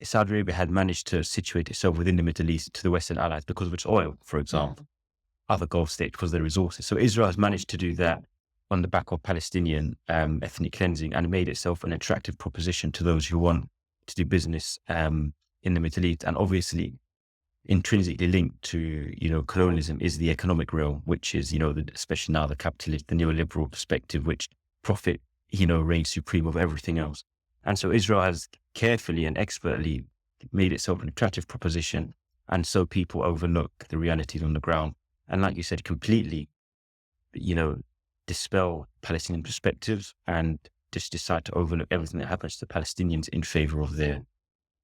Saudi Arabia had managed to situate itself within the Middle East to the Western allies because of its oil, for example, other Gulf states because of their resources. So Israel has managed to do that on the back of Palestinian ethnic cleansing and made itself an attractive proposition to those who want to do business in the Middle East. And obviously, intrinsically linked to, colonialism is the economic realm, which is, especially now the capitalist, the neoliberal perspective, which profit, reigns supreme over everything else. And so Israel has carefully and expertly made itself an attractive proposition. And so people overlook the realities on the ground. And like you said, completely, dispel Palestinian perspectives and just decide to overlook everything that happens to Palestinians in favor of their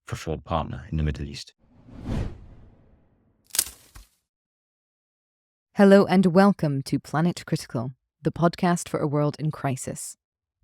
preferred partner in the Middle East. Hello and welcome to Planet Critical, the podcast for a world in crisis.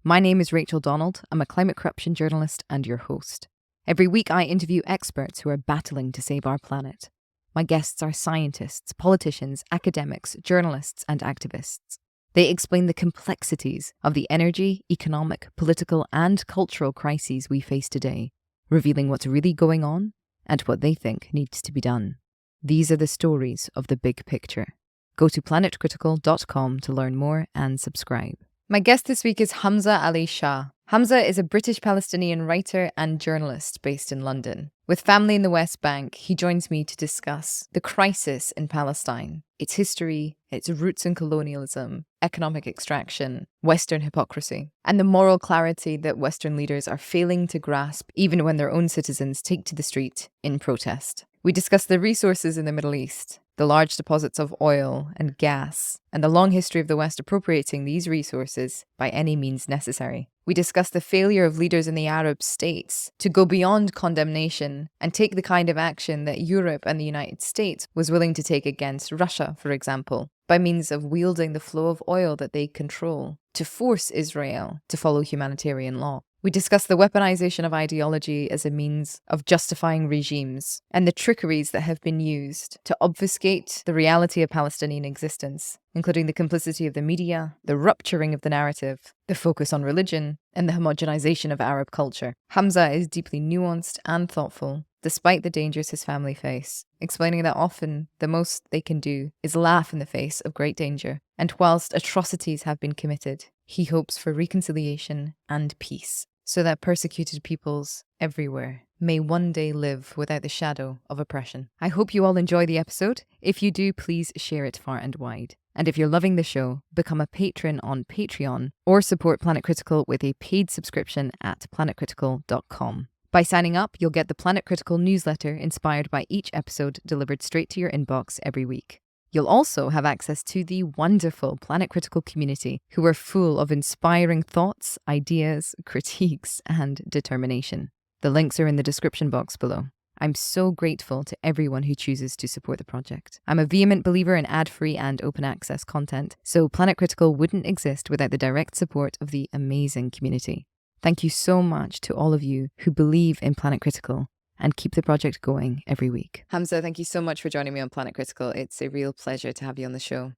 My name is Rachel Donald. I'm a climate corruption journalist and your host. Every week I interview experts who are battling to save our planet. My guests are scientists, politicians, academics, journalists, and activists. They explain the complexities of the energy, economic, political, and cultural crises we face today, revealing what's really going on and what they think needs to be done. These are the stories of the big picture. Go to planetcritical.com to learn more and subscribe. My guest this week is Hamza Ali Shah. Hamza is a British-Palestinian writer and journalist based in London. With family in the West Bank, he joins me to discuss the crisis in Palestine, its history, its roots in colonialism, economic extraction, Western hypocrisy, and the moral clarity that Western leaders are failing to grasp even when their own citizens take to the street in protest. We discuss the resources in the Middle East, the large deposits of oil and gas, and the long history of the West appropriating these resources by any means necessary. We discuss the failure of leaders in the Arab states to go beyond condemnation and take the kind of action that Europe and the United States was willing to take against Russia, for example, by means of wielding the flow of oil that they control to force Israel to follow humanitarian law. We discuss the weaponisation of ideology as a means of justifying regimes and the trickeries that have been used to obfuscate the reality of Palestinian existence, including the complicity of the media, the rupturing of the narrative, the focus on religion, and the homogenization of Arab culture. Hamza is deeply nuanced and thoughtful, despite the dangers his family face, explaining that often the most they can do is laugh in the face of great danger. And whilst atrocities have been committed, he hopes for reconciliation and peace, so that persecuted peoples everywhere may one day live without the shadow of oppression. I hope you all enjoy the episode. If you do, please share it far and wide. And if you're loving the show, become a patron on Patreon or support Planet Critical with a paid subscription at planetcritical.com. By signing up, you'll get the Planet Critical newsletter inspired by each episode delivered straight to your inbox every week. You'll also have access to the wonderful Planet Critical community who are full of inspiring thoughts, ideas, critiques, and determination. The links are in the description box below. I'm so grateful to everyone who chooses to support the project. I'm a vehement believer in ad-free and open access content, so Planet Critical wouldn't exist without the direct support of the amazing community. Thank you so much to all of you who believe in Planet Critical and keep the project going every week. Hamza, thank you so much for joining me on Planet Critical. It's a real pleasure to have you on the show.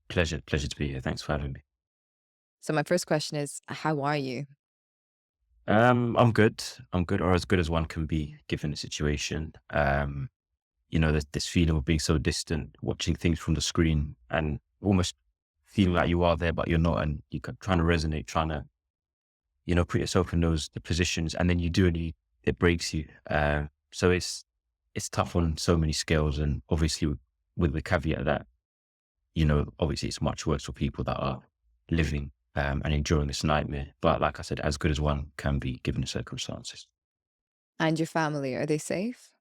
Pleasure to be here. Thanks for having me. So my first question is, how are you? I'm good, or as good as one can be given the situation. There's this feeling of being so distant, watching things from the screen and almost feeling like you are there, but you're not. And you're trying to resonate, trying to, put yourself in the positions, and then you do it, it breaks you. So it's tough on so many scales, and obviously with the caveat that, obviously it's much worse for people that are living and enduring this nightmare. But like I said, as good as one can be given the circumstances. And your family, are they safe?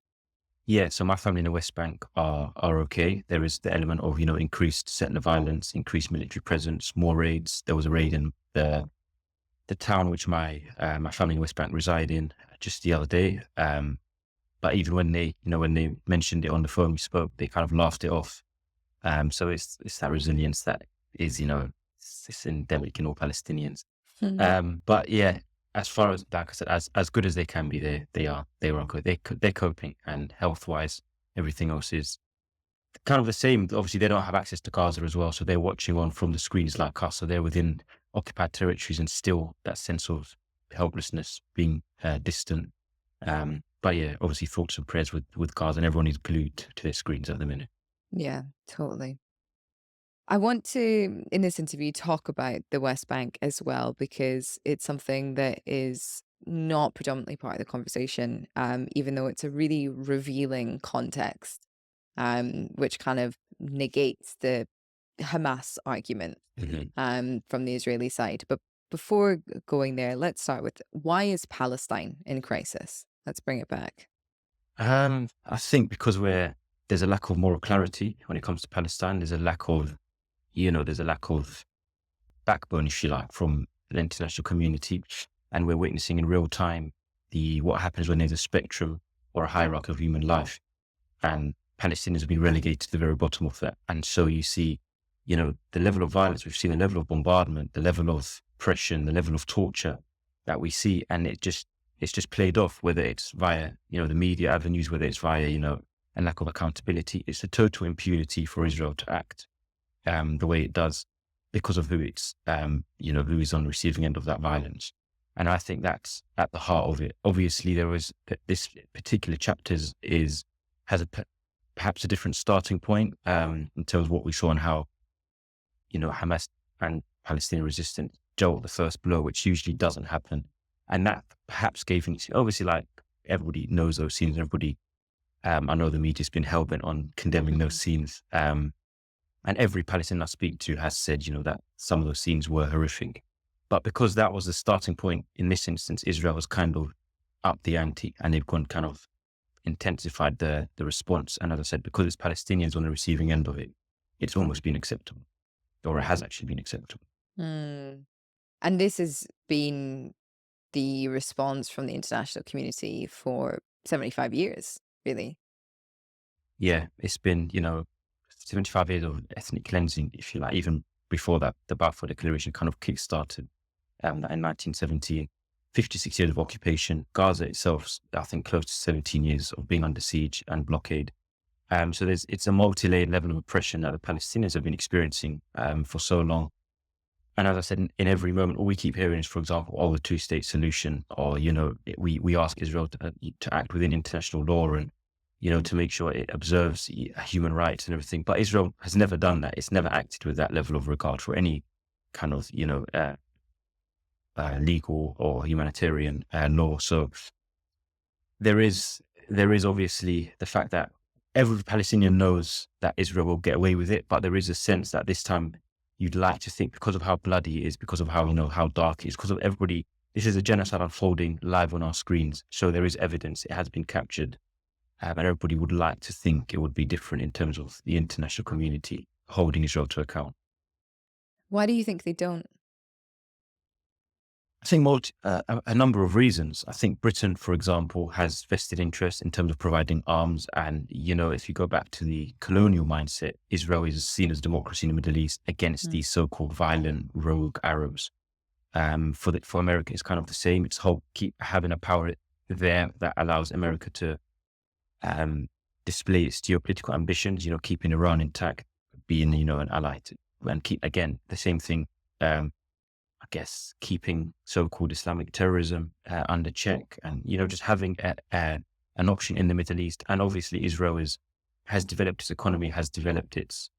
Yeah, so my family in the West Bank are okay. There is the element of, increased settler violence, increased military presence, more raids. There was a raid in the town which my family in West Bank reside in just the other day. But even when they mentioned it on the phone we spoke, they kind of laughed it off. So it's that resilience that is, it's endemic in all Palestinians. But yeah, as far as, like I said, as good as they can be, they are okay. They're coping, and health wise, everything else is kind of the same. Obviously, they don't have access to Gaza as well, so they're watching on from the screens like us. So they're within occupied territories, and still that sense of helplessness, being distant, But yeah, obviously thoughts and prayers with Gaza, and everyone is glued to their screens at the minute. Yeah, totally. I want to, in this interview, talk about the West Bank as well, because it's something that is not predominantly part of the conversation, even though it's a really revealing context, which kind of negates the Hamas argument Mhm. from the Israeli side. But before going there, let's start with, why is Palestine in crisis? Let's bring it back. I think because there's a lack of moral clarity when it comes to Palestine. There's a lack of, there's a lack of backbone, if you like, from the international community, and we're witnessing in real time what happens when there's a spectrum or a hierarchy of human life, and Palestinians have been relegated to the very bottom of that. And so you see, the level of violence we've seen, the level of bombardment, the level of oppression, the level of torture that we see, and it's just played off, whether it's via the media avenues, whether it's via a lack of accountability. It's a total impunity for Israel to act the way it does because of who is on the receiving end of that violence. And I think that's at the heart of it. Obviously, this particular chapter has perhaps a different starting point in terms of what we saw and how Hamas and Palestinian resistance dealt the first blow, which usually doesn't happen. And that perhaps obviously, like, everybody knows those scenes. Everybody, I know the media's been hell bent on condemning those scenes. And every Palestinian I speak to has said, that some of those scenes were horrific. But because that was the starting point in this instance, Israel has kind of upped the ante, and they've gone kind of intensified the response. And as I said, because it's Palestinians on the receiving end of it, it's almost been acceptable, or it has actually been acceptable. Mm. And this has been the response from the international community for 75 years, really. Yeah, it's been, 75 years of ethnic cleansing, if you like. Even before that, the Balfour Declaration kind of kick-started in 1917. 56 years of occupation. Gaza itself, I think, close to 17 years of being under siege and blockade. So it's a multi-layered level of oppression that the Palestinians have been experiencing for so long. And as I said, in every moment, all we keep hearing is, for example, the two-state solution, or, we ask Israel to act within international law and, to make sure it observes human rights and everything. But Israel has never done that. It's never acted with that level of regard for any kind of, legal or humanitarian law. So there is obviously the fact that every Palestinian knows that Israel will get away with it, but there is a sense that this time you'd like to think, because of how bloody it is, because of how how dark it is, because of everybody. This is a genocide unfolding live on our screens, so there is evidence. It has been captured, and everybody would like to think it would be different in terms of the international community holding Israel to account. Why do you think they don't? I think a number of reasons. I think Britain, for example, has vested interest in terms of providing arms. And, if you go back to the colonial mindset, Israel is seen as democracy in the Middle East against Mm. these so-called violent rogue Arabs. For America, it's kind of the same. It's keep having a power there that allows America to um, display its geopolitical ambitions, keeping Iran intact, being, an ally and keep, again, the same thing. I guess, keeping so-called Islamic terrorism under check, and just having an option in the Middle East. And obviously, Israel has developed its economy, has developed its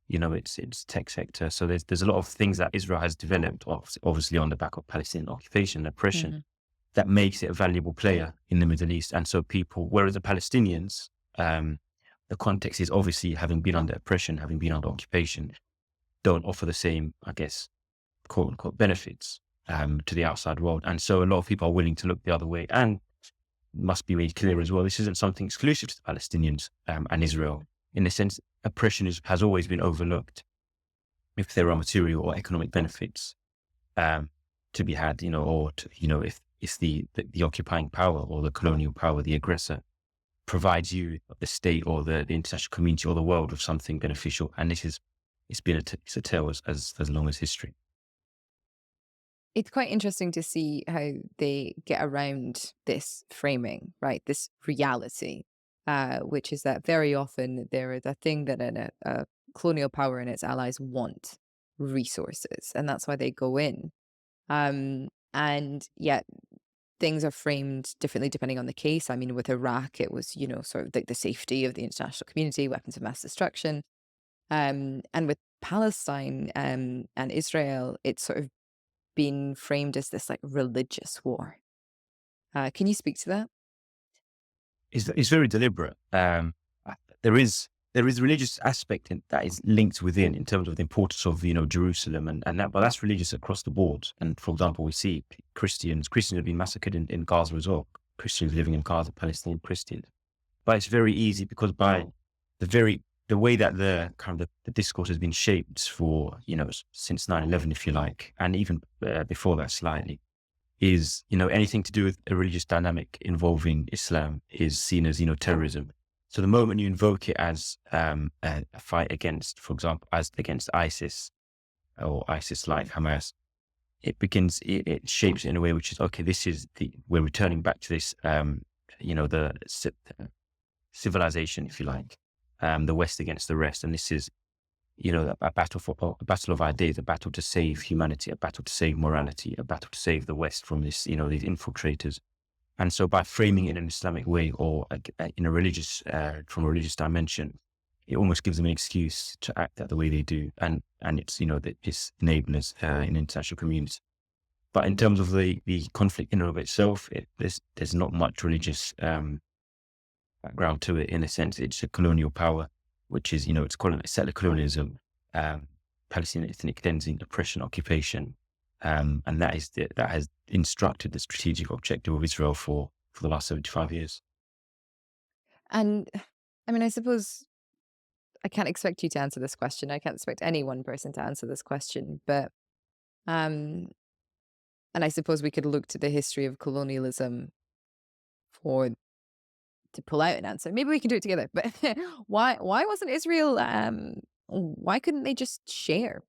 its tech sector. So there's a lot of things that Israel has developed, obviously on the back of Palestinian occupation and oppression, Mhm. that makes it a valuable player in the Middle East. And so whereas the Palestinians, the context is obviously having been under oppression, having been under occupation, don't offer the same, I guess, quote unquote benefits to the outside world. And so a lot of people are willing to look the other way, and must be made clear as well, this isn't something exclusive to the Palestinians and Israel. In a sense, oppression has always been overlooked if there are material or economic benefits to be had, or if the occupying power or the colonial power, the aggressor, provides you, the state or the international community or the world, with something beneficial. And it's a tale as long as history. It's quite interesting to see how they get around this framing, right? This reality, which is that very often there is a thing that a colonial power and its allies want: resources. And that's why they go in. And yet things are framed differently depending on the case. I mean, with Iraq, it was, sort of like the safety of the international community, weapons of mass destruction. And with Palestine and Israel, it's sort of been framed as this like religious war. Can you speak to that? It's very deliberate. There is religious aspect that is linked within in terms of the importance of Jerusalem and that, but that's religious across the board. And for example, we see Christians have been massacred in Gaza as well. Christians living in Gaza, Palestinian Christians. But it's very easy because by the way that the kind of the discourse has been shaped for since 9/11, if you like, and even before that slightly, is anything to do with a religious dynamic involving Islam is seen as terrorism. So the moment you invoke it as a fight against, for example, as against ISIS or ISIS-like Hamas, it shapes it in a way which is okay. We're returning back to this the civilization, if you like, the West against the rest, and this is a battle of ideas, a battle to save humanity, a battle to save morality, a battle to save the West from this, these infiltrators. And so by framing it in an Islamic way or in a religious, from a religious dimension, it almost gives them an excuse to act out the way they do. And it's, that it's enablers in international communities. But in terms of the conflict in and of itself, there's not much religious background to it. In a sense, it's a colonial power, which is, it's settler colonialism, Palestinian ethnic cleansing, oppression, occupation. And that has instructed the strategic objective of Israel for the last 75 years. And I mean, I suppose I can't expect you to answer this question. I can't expect any one person to answer this question, but and I suppose we could look to the history of colonialism to pull out an answer. Maybe we can do it together. But why wasn't Israel? Why couldn't they just share?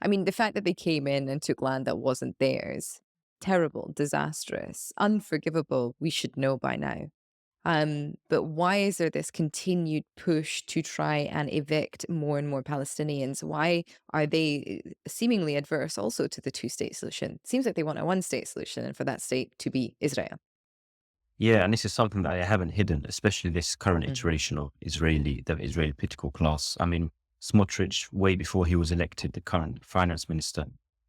I mean, the fact that they came in and took land that wasn't theirs, terrible, disastrous, unforgivable. We should know by now. But why is there this continued push to try and evict more and more Palestinians? Why are they seemingly adverse also to the two-state solution? It seems like they want a one-state solution and for that state to be Israel. Yeah, and this is something that I haven't hidden, especially this current Mm. iteration of the Israeli political class. I mean, Smotrich, way before he was elected the current finance minister,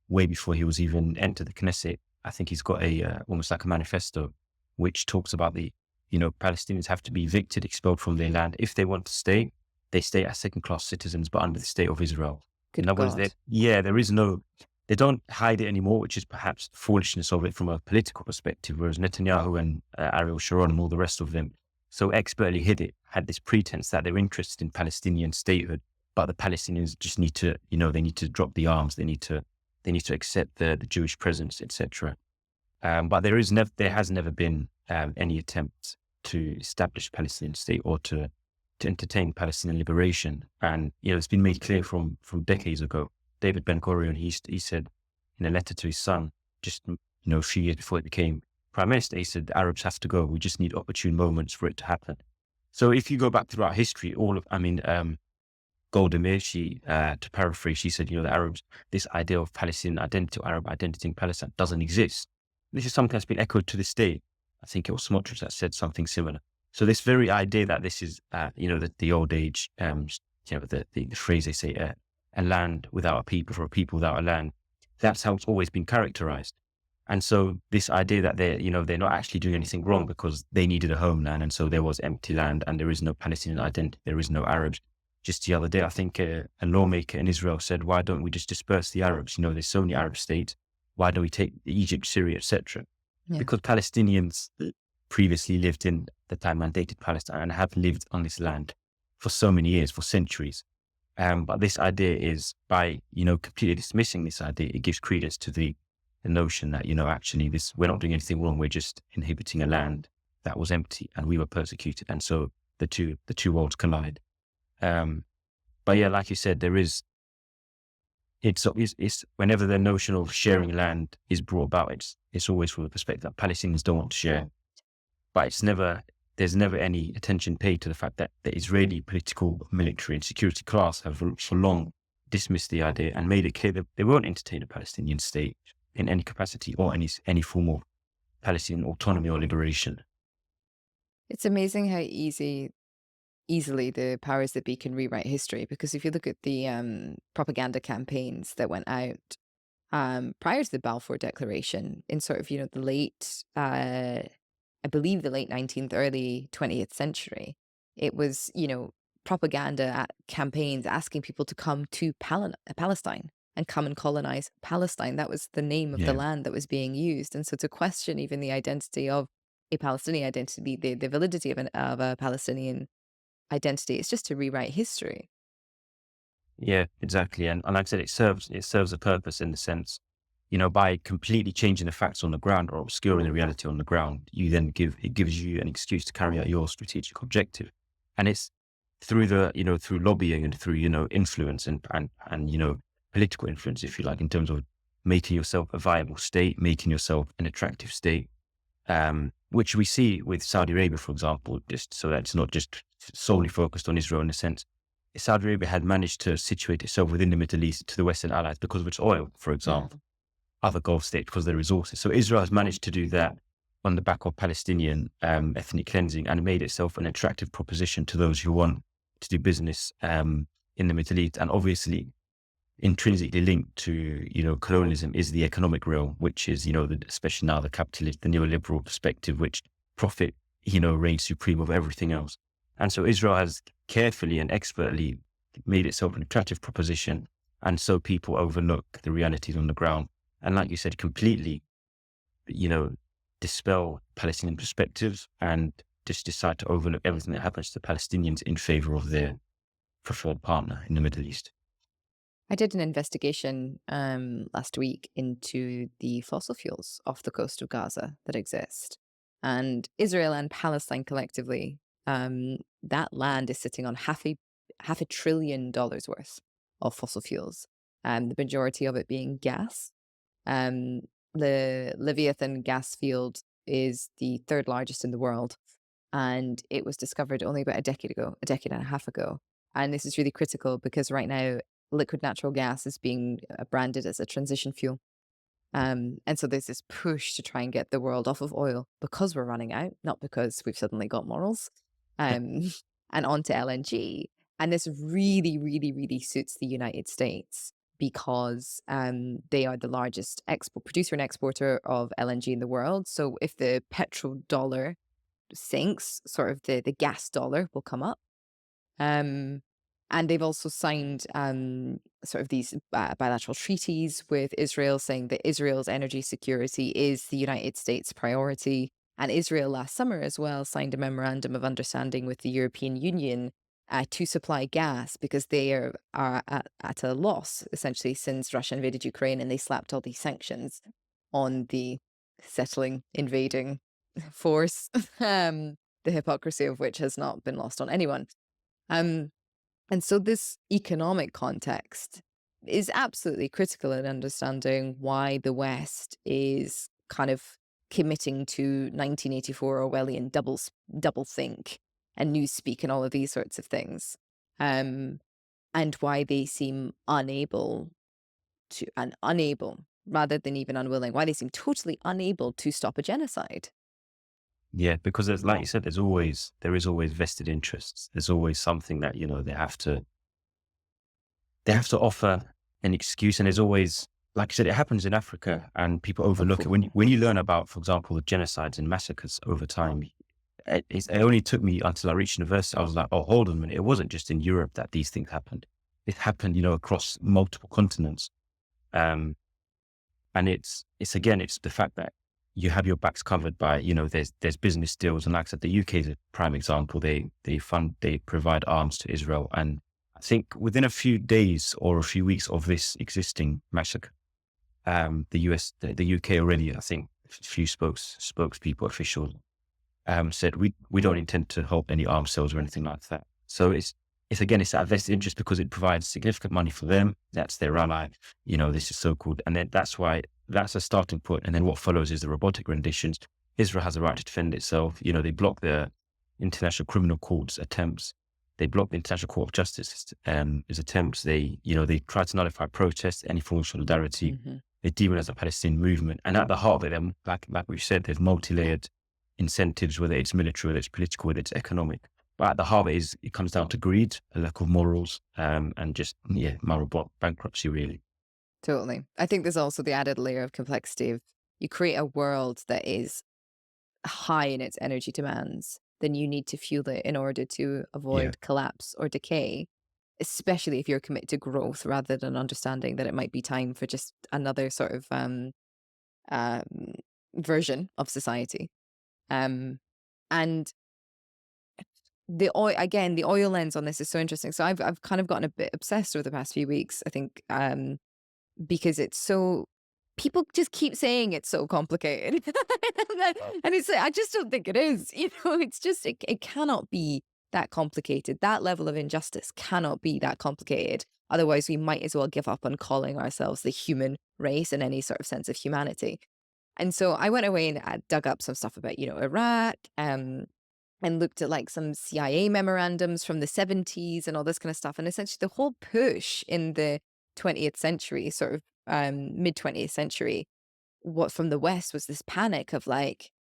way before he was even entered the Knesset, I think he's got almost like a manifesto, which talks about Palestinians have to be evicted, expelled from their land. If they want to stay, they stay as second-class citizens, but under the state of Israel. Good In other words, God. they don't hide it anymore, which is perhaps the foolishness of it from a political perspective, whereas Netanyahu and Ariel Sharon and all the rest of them so expertly hid it, had this pretense that they're interested in Palestinian statehood, but the Palestinians just need to, they need to drop the arms, they need to accept the Jewish presence, etc. But there has never been any attempt to establish a Palestinian state or to entertain Palestinian liberation. And, it's been made clear from decades ago. David Ben-Gurion, he said in a letter to his son, just, a few years before he became prime minister, he said, the Arabs have to go. We just need opportune moments for it to happen. So if you go back throughout history, Golda Meir, to paraphrase, she said, the Arabs, this idea of Palestinian identity or Arab identity in Palestine doesn't exist. This is something that's been echoed to this day. I think it was Smotrich that said something similar. So this very idea that this is, the old age, the phrase they say, a land without a people for a people without a land, that's how it's always been characterized. And so this idea that they're not actually doing anything wrong because they needed a homeland, and so there was empty land and there is no Palestinian identity, there is no Arabs. Just the other day, I think a lawmaker in Israel said, why don't we just disperse the Arabs? There's so many Arab states. Why don't we take Egypt, Syria, etc.? Yeah. Because Palestinians previously lived in the time mandated Palestine and have lived on this land for so many years, for centuries. But this idea is by, completely dismissing this idea, it gives credence to the notion that, actually we're not doing anything wrong. We're just inhabiting a land that was empty and we were persecuted. And so the two worlds collide. But yeah, like you said, it's whenever the notion of sharing land is brought about, it's always from the perspective that Palestinians don't want to share. But there's never any attention paid to the fact that the Israeli political, military and security class have for long dismissed the idea and made it clear that they won't entertain a Palestinian state in any capacity or any form of Palestinian autonomy or liberation. It's amazing how easily the powers that be can rewrite history, because if you look at the propaganda campaigns that went out prior to the Balfour Declaration in sort of, the late, I believe the late 19th, early 20th century, it was, propaganda campaigns asking people to come to Palestine and come and colonize Palestine. That was the name of the Yeah. land that was being used. And so to question even the identity of a Palestinian identity, the validity of a Palestinian identity, it's just to rewrite history. Yeah, exactly. And like I said, it serves a purpose in the sense, by completely changing the facts on the ground or obscuring the reality on the ground, it gives you an excuse to carry out your strategic objective. And it's through lobbying and through, influence and political influence, if you like, in terms of making yourself a viable state, making yourself an attractive state, which we see with Saudi Arabia, for example, just so that it's not just solely focused on Israel in a sense. Saudi Arabia had managed to situate itself within the Middle East to the Western allies because of its oil, for example, other Gulf states because of their resources. So Israel has managed to do that on the back of Palestinian ethnic cleansing and made itself an attractive proposition to those who want to do business in the Middle East. And obviously, intrinsically linked to, colonialism is the economic realm, which is, especially now the capitalist, the neoliberal perspective, which profit, reigns supreme over everything else. And so Israel has carefully and expertly made itself an attractive proposition. And so people overlook the realities on the ground. And like you said, completely, dispel Palestinian perspectives and just decide to overlook everything that happens to Palestinians in favor of their preferred partner in the Middle East. I did an investigation last week into the fossil fuels off the coast of Gaza that exist. And Israel and Palestine collectively, that land is sitting on half a trillion dollars worth of fossil fuels. The majority of it being gas. Um, the Leviathan gas field is the third largest in the world, and it was discovered only about a decade and a half ago. And this is really critical because right now, liquid natural gas is being branded as a transition fuel. And so there's this push to try and get the world off of oil because we're running out, not because we've suddenly got morals, um, and onto LNG. And this really, really, really suits the United States because they are the largest producer and exporter of LNG in the world. So if the petrodollar sinks, sort of the gas dollar will come up. Um, and they've also signed sort of these bilateral treaties with Israel saying that Israel's energy security is the United States' priority. And Israel last summer as well signed a memorandum of understanding with the European Union to supply gas because they are at a loss, essentially, since Russia invaded Ukraine and they slapped all these sanctions on the invading force, the hypocrisy of which has not been lost on anyone. Um, and so this economic context is absolutely critical in understanding why the West is kind of committing to 1984 Orwellian double think and newspeak and all of these sorts of things, and why they seem unable rather than even unwilling, why they seem totally unable to stop a genocide. Yeah, because like you said, there is always vested interests. There's always something that, they have to offer an excuse. And there's always, like I said, it happens in Africa and people overlook it. When you learn about, for example, the genocides and massacres over time, it only took me until I reached university. I was like, oh, hold on a minute. It wasn't just in Europe that these things happened. It happened, across multiple continents. Um, and it's the fact that you have your backs covered by, there's business deals. And like I said, the UK is a prime example. They provide arms to Israel. And I think within a few days or a few weeks of this existing massacre, the UK already, I think a few spokespeople, officials, said we don't intend to hold any arms sales or anything like that. So it's that vested interest because it provides significant money for them. That's their ally. This is so-called, and then that's why that's a starting point. And then what follows is the robotic renditions. Israel has a right to defend itself. They block the International Criminal Court's attempts. They block the International Court of Justice his attempts. They try to nullify protests, any form of solidarity. Mm-hmm. They demonize the Palestinian movement. And at the heart of it, like we said, there's multi-layered incentives, whether it's military, whether it's political, whether it's economic. But at the heart of it comes down to greed, a lack of morals, and just, moral bankruptcy, really. Totally. I think there's also the added layer of complexity of you create a world that is high in its energy demands, then you need to fuel it in order to Yeah. avoid collapse or decay, especially if you're committed to growth rather than understanding that it might be time for just another sort of um, version of society. Um, and the oil lens on this is so interesting. So I've kind of gotten a bit obsessed over the past few weeks, I think, because it's so people just keep saying it's so complicated. And it's like, I just don't think it is. It's just it cannot be that complicated. That level of injustice cannot be that complicated. Otherwise, we might as well give up on calling ourselves the human race and any sort of sense of humanity. And so I went away and dug up some stuff about, Iraq, and looked at like some CIA memorandums from the 70s and all this kind of stuff. And essentially the whole push in the 20th century, sort of mid 20th century, what from the West was this panic of like,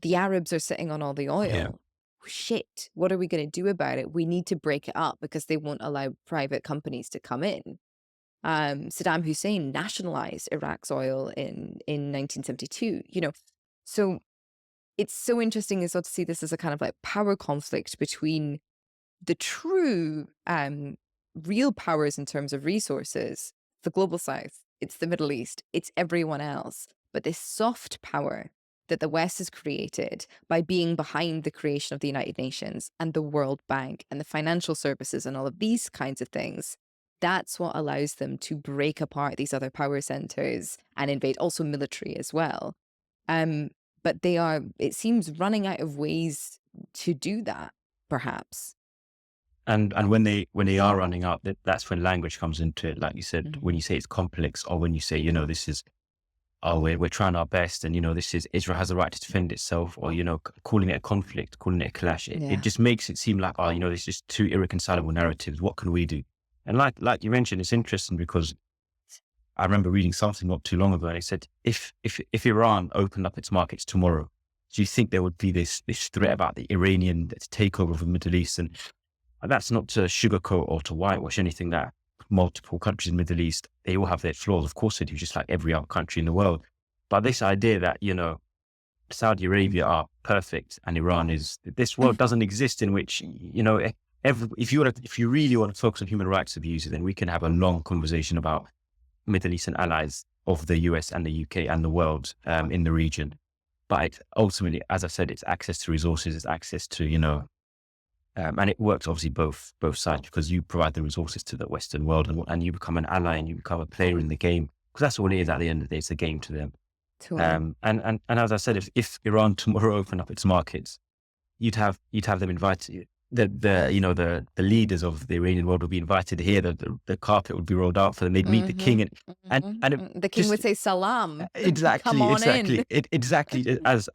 the Arabs are sitting on all the Yeah. oil. Shit, what are we going to do about it? We need to break it up because they won't allow private companies to come in. Saddam Hussein nationalized Iraq's oil in 1972, So it's so interesting as well to see this as a kind of like power conflict between the true real powers in terms of resources, the global south, it's the Middle East, it's everyone else. But this soft power that the West has created by being behind the creation of the United Nations and the World Bank and the financial services and all of these kinds of things, that's what allows them to break apart these other power centers and invade, also military as well. Um, but they are, it seems, running out of ways to do that, perhaps. And when they are running out, that's when language comes into it. Like you said, when you say it's complex, or when you say, this is, we're trying our best, and this is Israel has a right to defend itself, or calling it a conflict, calling it a clash. It Yeah. just makes it seem like, there's just two irreconcilable narratives. What can we do? And like you mentioned, it's interesting because I remember reading something not too long ago, and it said if Iran opened up its markets tomorrow, do you think there would be this threat about the Iranian takeover of the Middle East? And that's not to sugarcoat or to whitewash anything that multiple countries in the Middle East, they all have their flaws. Of course they do, just like every other country in the world. But this idea that, Saudi Arabia are perfect and Iran is, this world doesn't exist in which, if you really want to focus on human rights abuses, then we can have a long conversation about Middle Eastern allies of the US and the UK and the world in the region. But ultimately, as I said, it's access to resources, it's access to, and it works obviously both sides, because you provide the resources to the Western world, and you become an ally and you become a player in the game, because that's all it is at the end of the day. It's a game to them. Totally. And as I said, if Iran tomorrow opened up its markets, you'd have them invited. The leaders of the Iranian world would be invited here. The carpet would be rolled out for them. They'd meet the king, and The king would say salam. exactly, Come on in. exactly. As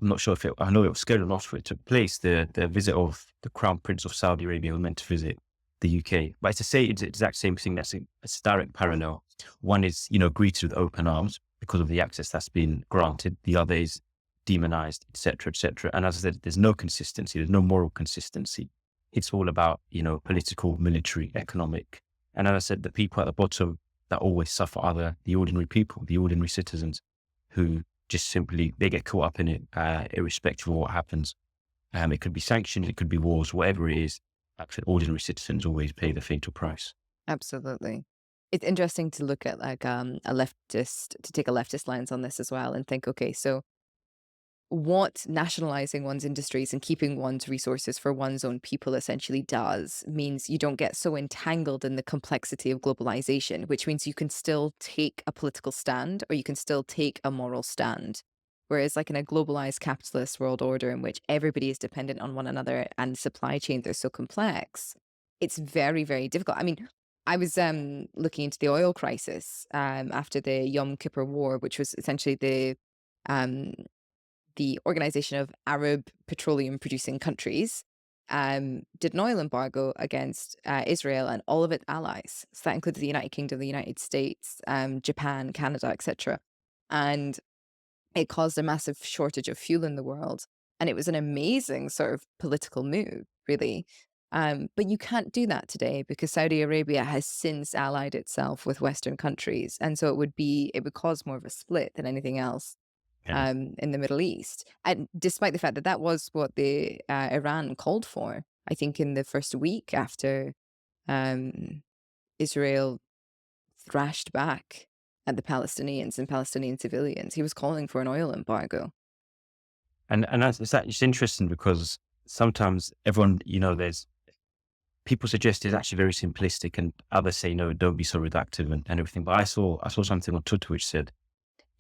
I'm not sure I know it was scheduled after it took place. The visit of the Crown Prince of Saudi Arabia was meant to visit the UK, but it's the exact same thing. That's a direct parallel. One is, greeted with open arms because of the access that's been granted. The other is demonized, etc., etc. And as I said, there's no consistency. There's no moral consistency. It's all about, political, military, economic. And as I said, the people at the bottom that always suffer are the ordinary people, the ordinary citizens, who just simply, they get caught up in it, irrespective of what happens. It could be sanctions, it could be wars, whatever it is. Actually, ordinary citizens always pay the fatal price. Absolutely. It's interesting to look at like to take a leftist lens on this as well and think, okay, so what nationalizing one's industries and keeping one's resources for one's own people essentially does means you don't get so entangled in the complexity of globalization, which means you can still take a political stand or you can still take a moral stand. Whereas like in a globalized capitalist world order in which everybody is dependent on one another and supply chains are so complex, it's very, very difficult. I mean, I was looking into the oil crisis after the Yom Kippur War, which was essentially um, the Organization of Arab Petroleum Producing Countries, did an oil embargo against Israel and all of its allies. So that included the United Kingdom, the United States, Japan, Canada, etc. And it caused a massive shortage of fuel in the world. And it was an amazing sort of political move, really. But you can't do that today because Saudi Arabia has since allied itself with Western countries. And so it would cause more of a split than anything else Yeah. in the Middle East. And despite the fact that that was what the Iran called for, I think in the first week after Israel thrashed back at the Palestinians and Palestinian civilians, he was calling for an oil embargo. And it's interesting because sometimes everyone, there's people suggest it's actually very simplistic, and others say, no, don't be so reductive and everything. But I saw something on Twitter which said,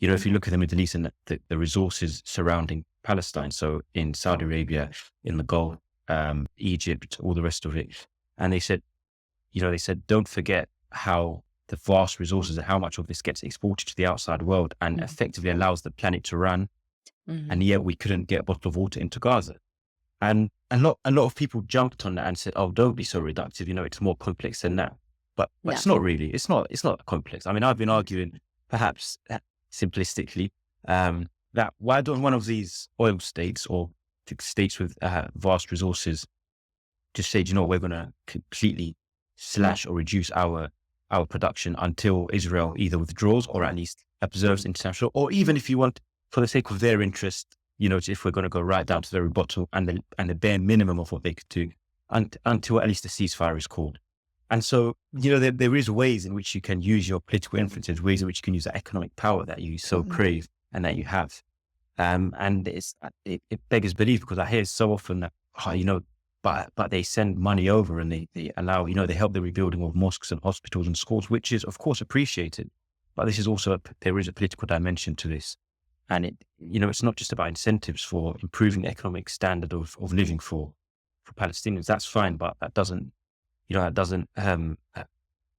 if you look at the Middle East and the resources surrounding Palestine, so in Saudi Arabia, in the Gulf, Egypt, all the rest of it, and they said, don't forget how the vast resources and how much of this gets exported to the outside world and effectively allows the planet to run. And yet we couldn't get a bottle of water into Gaza. And a lot of people jumped on that and said, oh, don't be so reductive. It's more complex than that. But it's not really. It's not complex. I mean, I've been arguing, perhaps simplistically, that why don't one of these oil states or states with vast resources just say, we're going to completely slash or reduce our production until Israel either withdraws or at least observes international, or even if you want, for the sake of their interest, if we're going to go right down to the very bottom and the bare minimum of what they could do until at least a ceasefire is called. And so, there is ways in which you can use your political influence, ways in which you can use the economic power that you so crave and that you have. And it beggars belief, because I hear so often that, but they send money over and they allow, they help the rebuilding of mosques and hospitals and schools, which is of course appreciated. But this is also, there is a political dimension to this. And it's not just about incentives for improving the economic standard of living for Palestinians. That's fine, but that doesn't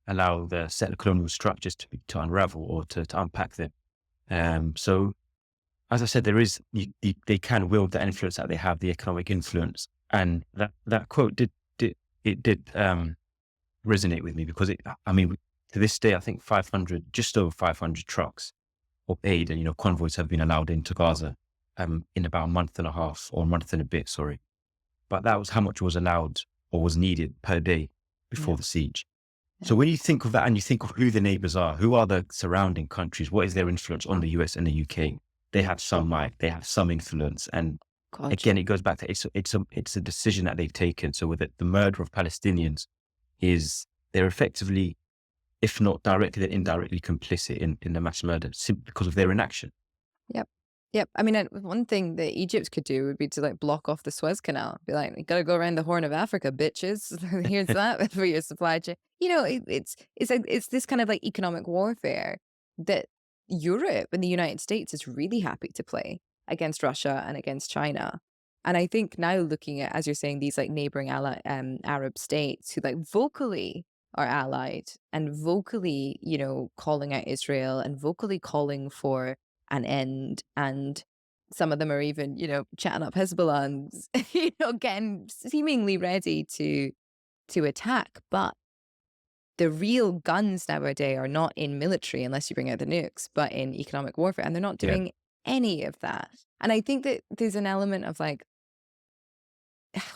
allow the settler colonial structures to unravel or to unpack them. So, as I said, they can wield the influence that they have, the economic influence, and that quote did resonate with me, because to this day, I think just over 500 trucks of aid and convoys have been allowed into Gaza in about a month and a half, or a month and a bit, sorry. But that was how much was allowed or was needed per day before the siege. So when you think of that and you think of who the neighbors are, who are the surrounding countries, what is their influence on the US and the UK? They have some might, they have some influence. And again, it goes back to, it's a decision that they've taken. So with the murder of Palestinians they're effectively, if not directly, they're indirectly complicit in the mass murder simply because of their inaction. Yep. I mean, one thing that Egypt could do would be to block off the Suez Canal. Be like, you gotta go around the Horn of Africa, bitches. Here's that for your supply chain. It's this kind of economic warfare that Europe and the United States is really happy to play against Russia and against China. And I think now looking at, as you're saying, these neighboring Arab states who vocally are allied and vocally, calling out Israel and vocally calling for an end, and some of them are even, chatting up Hezbollah and, getting seemingly ready to attack. But the real guns nowadays are not in military, unless you bring out the nukes, but in economic warfare, and they're not doing any of that. And I think that there's an element of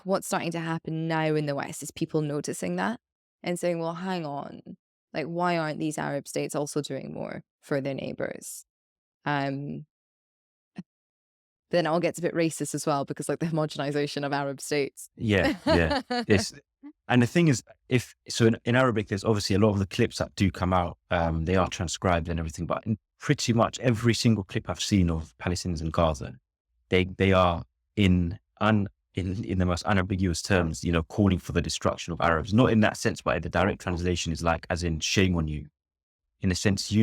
what's starting to happen now in the West is people noticing that and saying, well, hang on, why aren't these Arab states also doing more for their neighbors? Then it all gets a bit racist as well, because the homogenization of Arab states. Yeah. Yes. And the thing is, in Arabic, there's obviously a lot of the clips that do come out, they are transcribed and everything, but in pretty much every single clip I've seen of Palestinians in Gaza, they are in the most unambiguous terms, calling for the destruction of Arabs. Not in that sense, but the direct translation is as in shame on you. In a sense,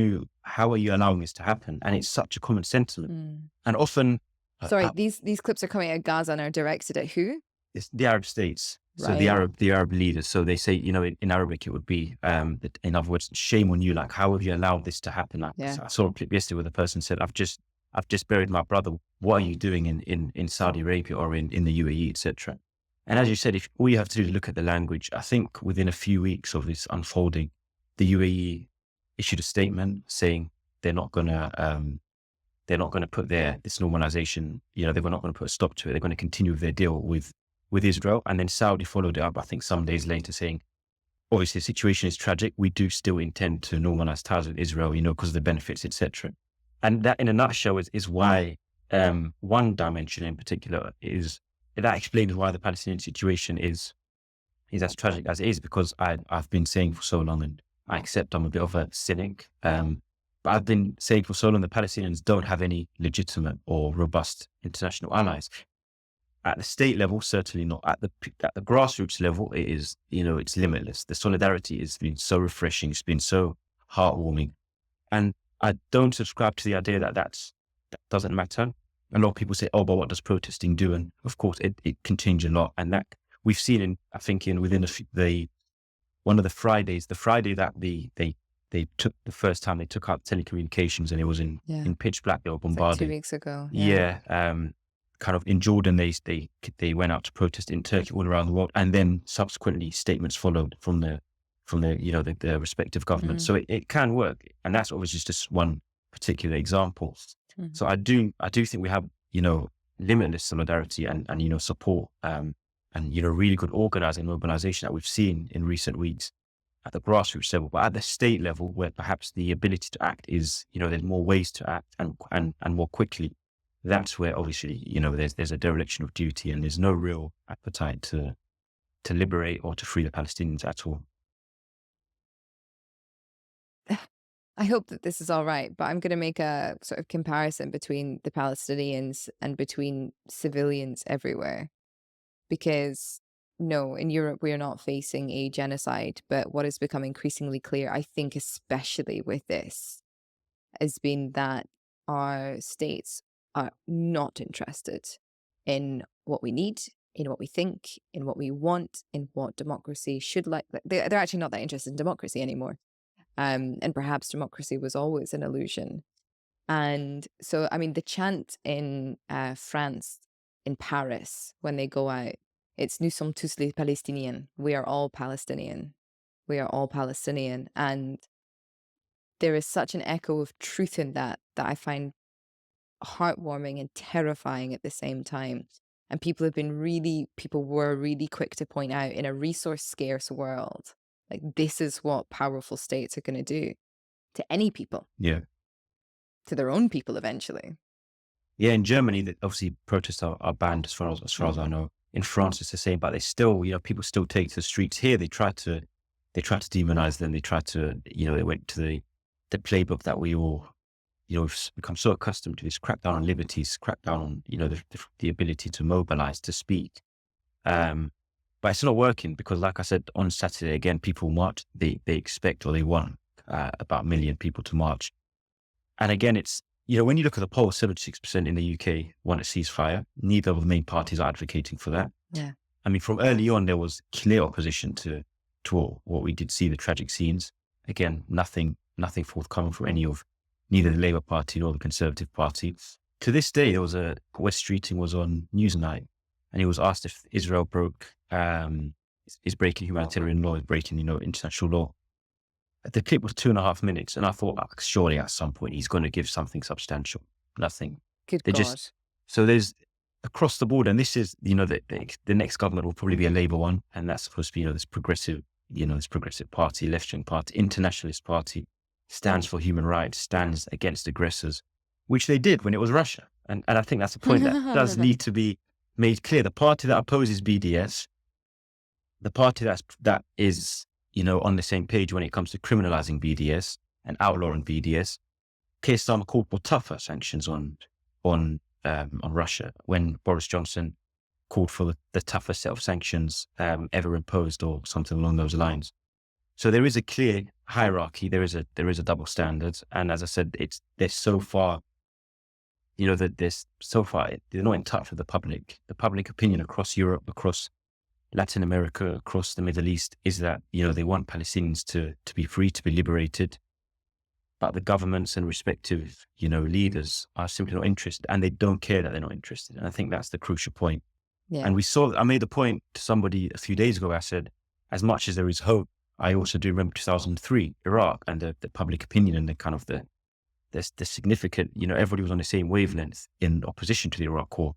how are you allowing this to happen? And it's such a common sentiment. And often... Sorry, these clips are coming out of Gaza and are directed at who? It's the Arab states. Right. So the Arab leaders. So they say, in Arabic, it would be, in other words, shame on you. How have you allowed this to happen? I saw a clip yesterday where the person said, I've just buried my brother. What are you doing in Saudi Arabia or in the UAE, etc.? And as you said, if all you have to do is look at the language, I think within a few weeks of this unfolding, the UAE issued a statement saying they're not going to put this normalization, they're not going to put a stop to it. They're going to continue with their deal with Israel. And then Saudi followed it up, I think, some days later saying, obviously the situation is tragic. We do still intend to normalize ties with Israel, because of the benefits, etc. And that in a nutshell is why one dimension in particular is that explains why the Palestinian situation is as tragic as it is, because I've been saying for so long, and I accept I'm a bit of a cynic, but I've been saying for so long the Palestinians don't have any legitimate or robust international allies. At the state level, certainly not. At the grassroots level, it is, it's limitless. The solidarity has been so refreshing. It's been so heartwarming. And I don't subscribe to the idea that doesn't matter. A lot of people say, oh, but what does protesting do? And of course, it can change a lot. And that we've seen within one of the Fridays, the Friday that they took the first time they took out telecommunications, and it was in pitch black. They were bombarded. Like 2 weeks ago. Yeah. Kind of in Jordan, they went out to protest, in Turkey, all around the world, and then subsequently statements followed from the respective governments. So it can work, and that's obviously just one particular example. So I do think we have limitless solidarity and support and really good organizing mobilization that we've seen in recent weeks at the grassroots level. But at the state level, where perhaps the ability to act is there's more ways to act and more quickly, that's where obviously there's a dereliction of duty, and there's no real appetite to liberate or to free the Palestinians at all. I hope that this is all right, but I'm going to make a sort of comparison between the Palestinians and between civilians everywhere. Because no, in Europe, we are not facing a genocide, but what has become increasingly clear, I think, especially with this, has been that our states are not interested in what we need, in what we think, in what we want, in what democracy should like. They're actually not that interested in democracy anymore. And perhaps democracy was always an illusion. And so, I mean, the chant in France, in Paris, when they go out, it's "Nous sommes tous les Palestiniens." We are all Palestinian. We are all Palestinian. And there is such an echo of truth in that I find heartwarming and terrifying at the same time. And people were really quick to point out, in a resource scarce world, like, this is what powerful states are going to do to any people. Yeah. To their own people eventually. Yeah, in Germany, obviously protests are banned as far as I know. In France, it's the same, but they still, people still take to the streets. Here, they try to demonize them. They try to, they went to the playbook that we all, we've become so accustomed to, this crackdown on liberties, crackdown on, the ability to mobilize, to speak. But it's not working, because, like I said, on Saturday, again, people march. They expect, or they want about 1 million people to march. And again, it's, when you look at the poll, 76% in the UK want a ceasefire. Neither of the main parties are advocating for that. Yeah. I mean, from early on, there was clear opposition to what we did see, the tragic scenes. Again, nothing forthcoming from neither the Labour Party nor the Conservative Party. To this day, there was Wes Streeting was on Newsnight, and he was asked if Israel is breaking humanitarian law, is breaking, international law. The clip was 2.5 minutes, and I thought, surely at some point he's going to give something substantial. Nothing. Good God. So there's across the board, and this is, the next government will probably be a Labour one, and that's supposed to be, this progressive party, left-wing party, internationalist party, stands for human rights, stands against aggressors, which they did when it was Russia. And I think that's a point that does need to be made clear. The party that opposes BDS, the party that is, on the same page when it comes to criminalizing BDS and outlawing BDS, Keir Starmer called for tougher sanctions on Russia, when Boris Johnson called for the tougher set of sanctions ever imposed, or something along those lines. So there is a clear hierarchy. There is a double standard, and as I said, they're so far. They're not in touch with the public. The public opinion across Europe, across Latin America, across the Middle East, is that, they want Palestinians to be free, to be liberated. But the governments and respective, leaders are simply not interested, and they don't care that they're not interested. And I think that's the crucial point. Yeah. And I made the point to somebody a few days ago. I said, as much as there is hope, I also do remember 2003, Iraq, and the public opinion and the kind of the significant, everybody was on the same wavelength in opposition to the Iraq war.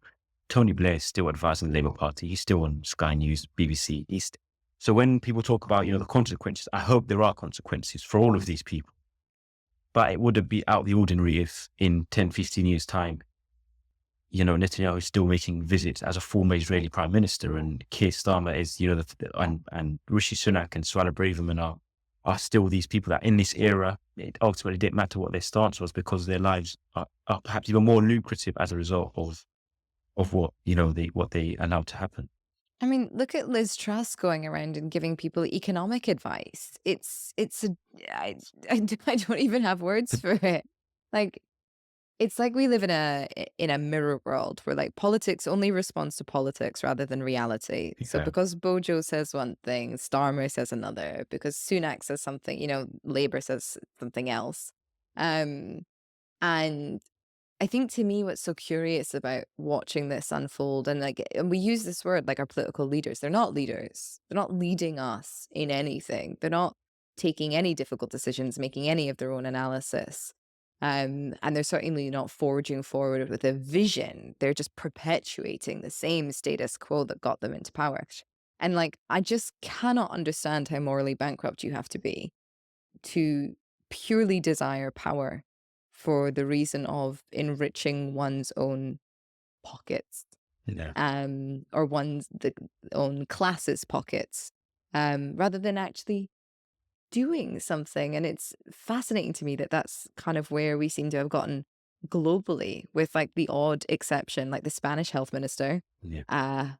Tony Blair is still advising the Labour Party. He's still on Sky News, BBC. So when people talk about, the consequences, I hope there are consequences for all of these people. But it would be out of the ordinary if in 10, 15 years' time, Netanyahu is still making visits as a former Israeli prime minister, and Keir Starmer is, and Rishi Sunak and Suella Braverman are still these people that in this era, it ultimately didn't matter what their stance was because their lives are perhaps even more lucrative as a result of what, what they allowed to happen. I mean, look at Liz Truss going around and giving people economic advice. I don't even have words for it. Like, it's like we live in a mirror world where like politics only responds to politics rather than reality. So Yeah. because Bojo says one thing, Starmer says another. Because Sunak says something, Labour says something else. And I think to me, what's so curious about watching this unfold, and we use this word like our political leaders, they're not leaders. They're not leading us in anything. They're not taking any difficult decisions, making any of their own analysis. And they're certainly not forging forward with a vision. They're just perpetuating the same status quo that got them into power. And I just cannot understand how morally bankrupt you have to be to purely desire power for the reason of enriching one's own pockets, Yeah. or the own class's pockets, rather than actually doing something. And it's fascinating to me that that's kind of where we seem to have gotten globally, with like the odd exception, like the Spanish health minister,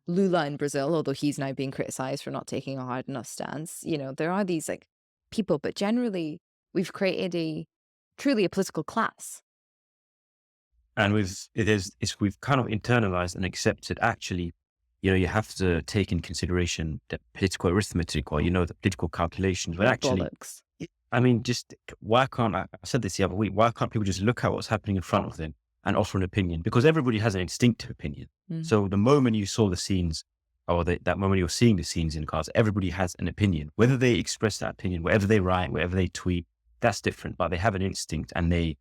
Lula in Brazil, although he's now being criticized for not taking a hard enough stance. There are these like people, but generally we've created truly a political class. And we've kind of internalized and accepted, actually, you have to take in consideration the political arithmetic or, the political calculations. But actually, Bollocks. I mean, just why can't I said this the other week, why can't people just look at what's happening in front of them and offer an opinion? Because everybody has an instinctive opinion. So the moment you saw the scenes, or that moment you're seeing the scenes in Gaza, everybody has an opinion. Whether they express that opinion, whatever they write, whatever they tweet, that's different. But they have an instinct, and they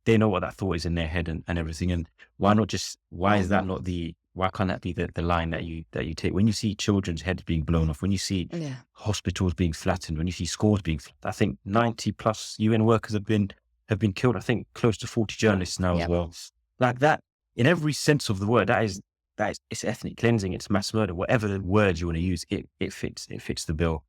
know what that thought is in their head and everything. And why can't that be the line that you take when you see children's heads being blown off, when you see hospitals being flattened, when you see schools being flattened? I think 90 plus UN workers have been killed. I think close to 40 journalists now as well. Like that, in every sense of the word, that is it's ethnic cleansing, it's mass murder, whatever the word you want to use, it fits the bill.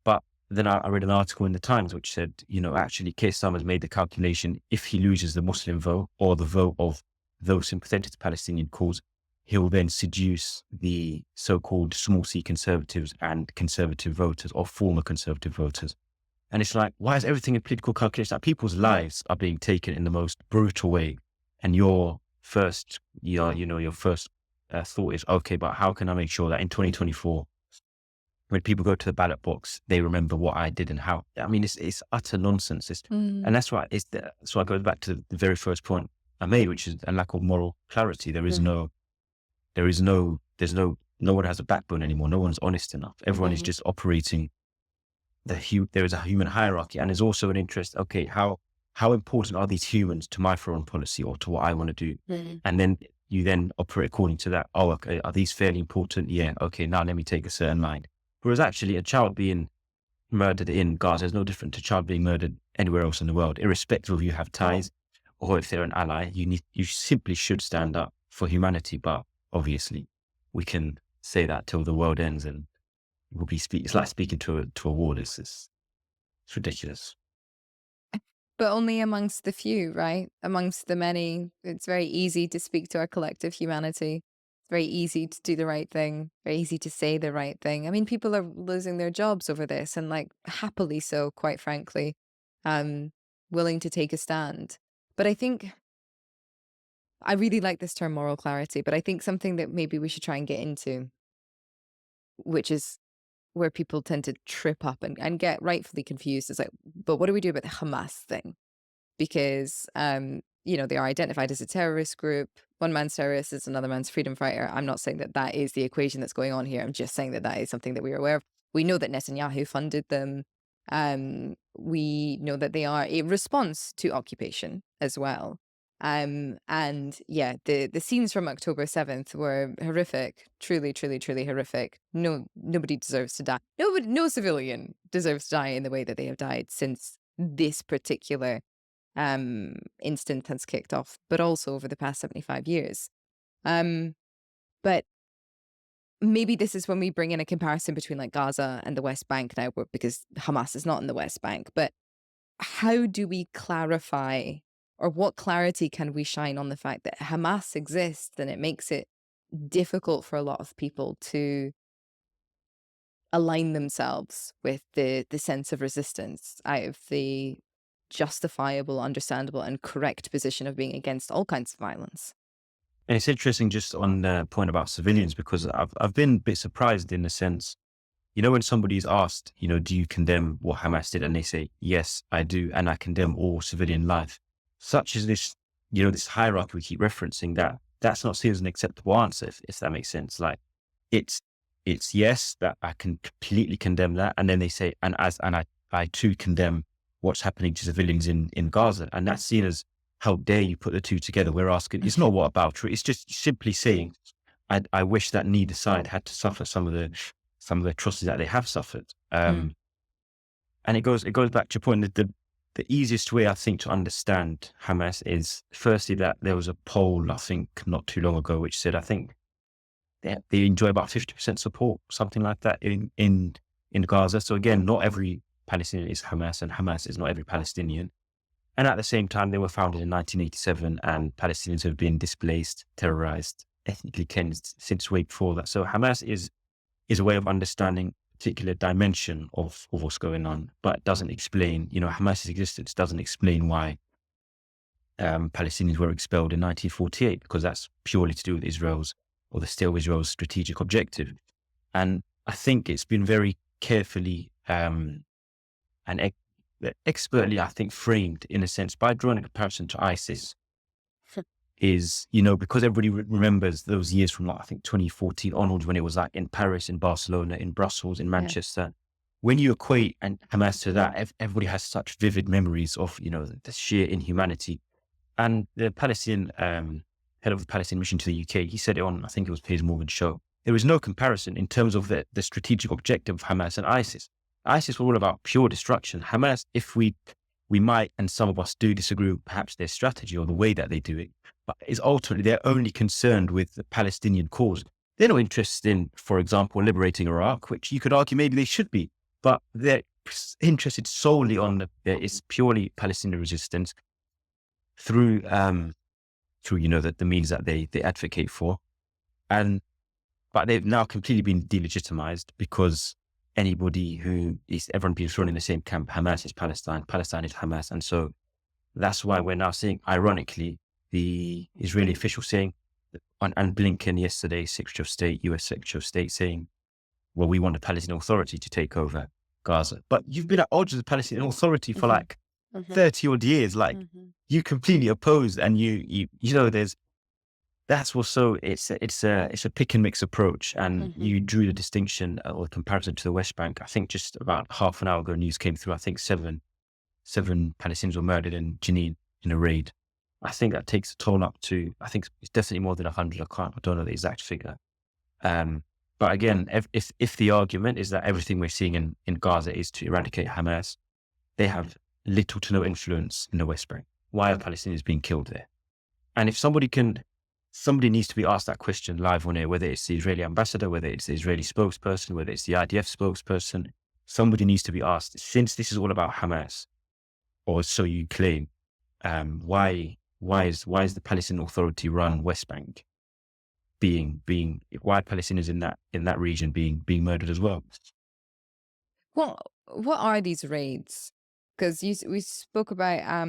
But then I read an article in the Times which said, actually Keir Starmer's made the calculation: if he loses the Muslim vote or the vote of those sympathetic to the Palestinian cause, he'll then seduce the so-called small c conservatives and conservative voters, or former conservative voters. And it's like, why is everything a political calculation? Like, people's lives are being taken in the most brutal way. And your first thought is, okay, but how can I make sure that in 2024, when people go to the ballot box, they remember what I did and how? I mean, it's utter nonsense. And that's why so I go back to the very first point I made, which is a lack of moral clarity. There's no one has a backbone anymore. No one's honest enough. Everyone is just operating. There is a human hierarchy, and there's also an interest. Okay, how important are these humans to my foreign policy or to what I want to do? And then you then operate according to that. Oh, okay, are these fairly important? Yeah. Okay, now let me take a certain line. Whereas actually, a child being murdered in Gaza is no different to a child being murdered anywhere else in the world, irrespective of you have ties or if they're an ally. You simply should stand up for humanity. But obviously, we can say that till the world ends, and it's like speaking to a wall. It's ridiculous. But only amongst the few, right? Amongst the many, it's very easy to speak to our collective humanity. It's very easy to do the right thing, very easy to say the right thing. I mean, people are losing their jobs over this, and happily so, quite frankly, willing to take a stand. But I think I really like this term moral clarity, but I think something that maybe we should try and get into, which is where people tend to trip up and get rightfully confused, is like, but what do we do about the Hamas thing? Because they are identified as a terrorist group. One man's terrorist is another man's freedom fighter. I'm not saying that that is the equation that's going on here. I'm just saying that that is something that we are aware of. We know that Netanyahu funded them. We know that they are a response to occupation as well. And yeah, the scenes from October 7th were horrific, truly, truly, truly horrific. Nobody deserves to die. No civilian deserves to die in the way that they have died since this particular instant has kicked off, but also over the past 75 years. But maybe this is when we bring in a comparison between like Gaza and the West Bank now, because Hamas is not in the West Bank. But how do we clarify, or what clarity can we shine on the fact that Hamas exists and it makes it difficult for a lot of people to align themselves with the sense of resistance out of the justifiable, understandable, and correct position of being against all kinds of violence? And it's interesting just on the point about civilians, because I've been a bit surprised in the sense, when somebody's asked, do you condemn what Hamas did? And they say, yes, I do. And I condemn all civilian life. Such as this, this hierarchy we keep referencing, that's not seen as an acceptable answer, if that makes sense. Like it's yes, that I can completely condemn that. And then they say, I too condemn what's happening to civilians in Gaza. And that's seen as, how dare you put the two together? We're asking, it's not what about it. It's just simply saying, I wish that neither side had to suffer some of the atrocities that they have suffered. And it goes back to your point that the easiest way, I think, to understand Hamas is firstly that there was a poll, I think, not too long ago, which said, I think they enjoy about 50% support, something like that in Gaza. So again, not every Palestinian is Hamas, and Hamas is not every Palestinian. And at the same time, they were founded in 1987, and Palestinians have been displaced, terrorized, ethnically cleansed since way before that. So Hamas is a way of understanding a particular dimension of what's going on, but doesn't explain, Hamas's existence doesn't explain why Palestinians were expelled in 1948, because that's purely to do with Israel's strategic objective. And I think it's been very carefully and expertly, I think, framed in a sense by drawing a comparison to ISIS. Is, because everybody remembers those years from I think 2014 onwards, when it was like in Paris, in Barcelona, in Brussels, in Manchester. Yeah. When you equate and Hamas to that, everybody has such vivid memories of, the sheer inhumanity. And the Palestinian head of the Palestinian mission to the UK, he said it on, I think it was Piers Morgan's show. There is no comparison in terms of the strategic objective of Hamas and ISIS. ISIS were all about pure destruction. Hamas, if we might, and some of us do disagree with perhaps their strategy or the way that they do it, but is ultimately they're only concerned with the Palestinian cause. They're not interested in, for example, liberating Iraq, which you could argue maybe they should be, but they're interested solely on it's purely Palestinian resistance through the means that they advocate for. But they've now completely been delegitimized, because everyone being thrown in the same camp. Hamas is Palestine, Palestine is Hamas. And so that's why we're now seeing, ironically, the Israeli official saying, and Blinken yesterday, US Secretary of State, saying, well, we want the Palestinian Authority to take over Gaza. But you've been at odds with the Palestinian Authority for 30 odd years. You completely opposed, and that's what's so, it's a pick and mix approach. And you drew the distinction or comparison to the West Bank. I think just about half an hour ago, news came through. I think seven Palestinians were murdered in Jenin in a raid. I think that takes a toll up to, I think it's definitely more than 100. I don't know the exact figure. But again, if the argument is that everything we're seeing in Gaza is to eradicate Hamas, they have little to no influence in the West Bank. Why are Palestinians being killed there? And if somebody needs to be asked that question live on air, whether it's the Israeli ambassador, whether it's the Israeli spokesperson, whether it's the IDF spokesperson, somebody needs to be asked, since this is all about Hamas, or so you claim, why is the Palestinian Authority run West Bank why are Palestinians in that region being murdered as well? Well, what are these raids? Because we spoke about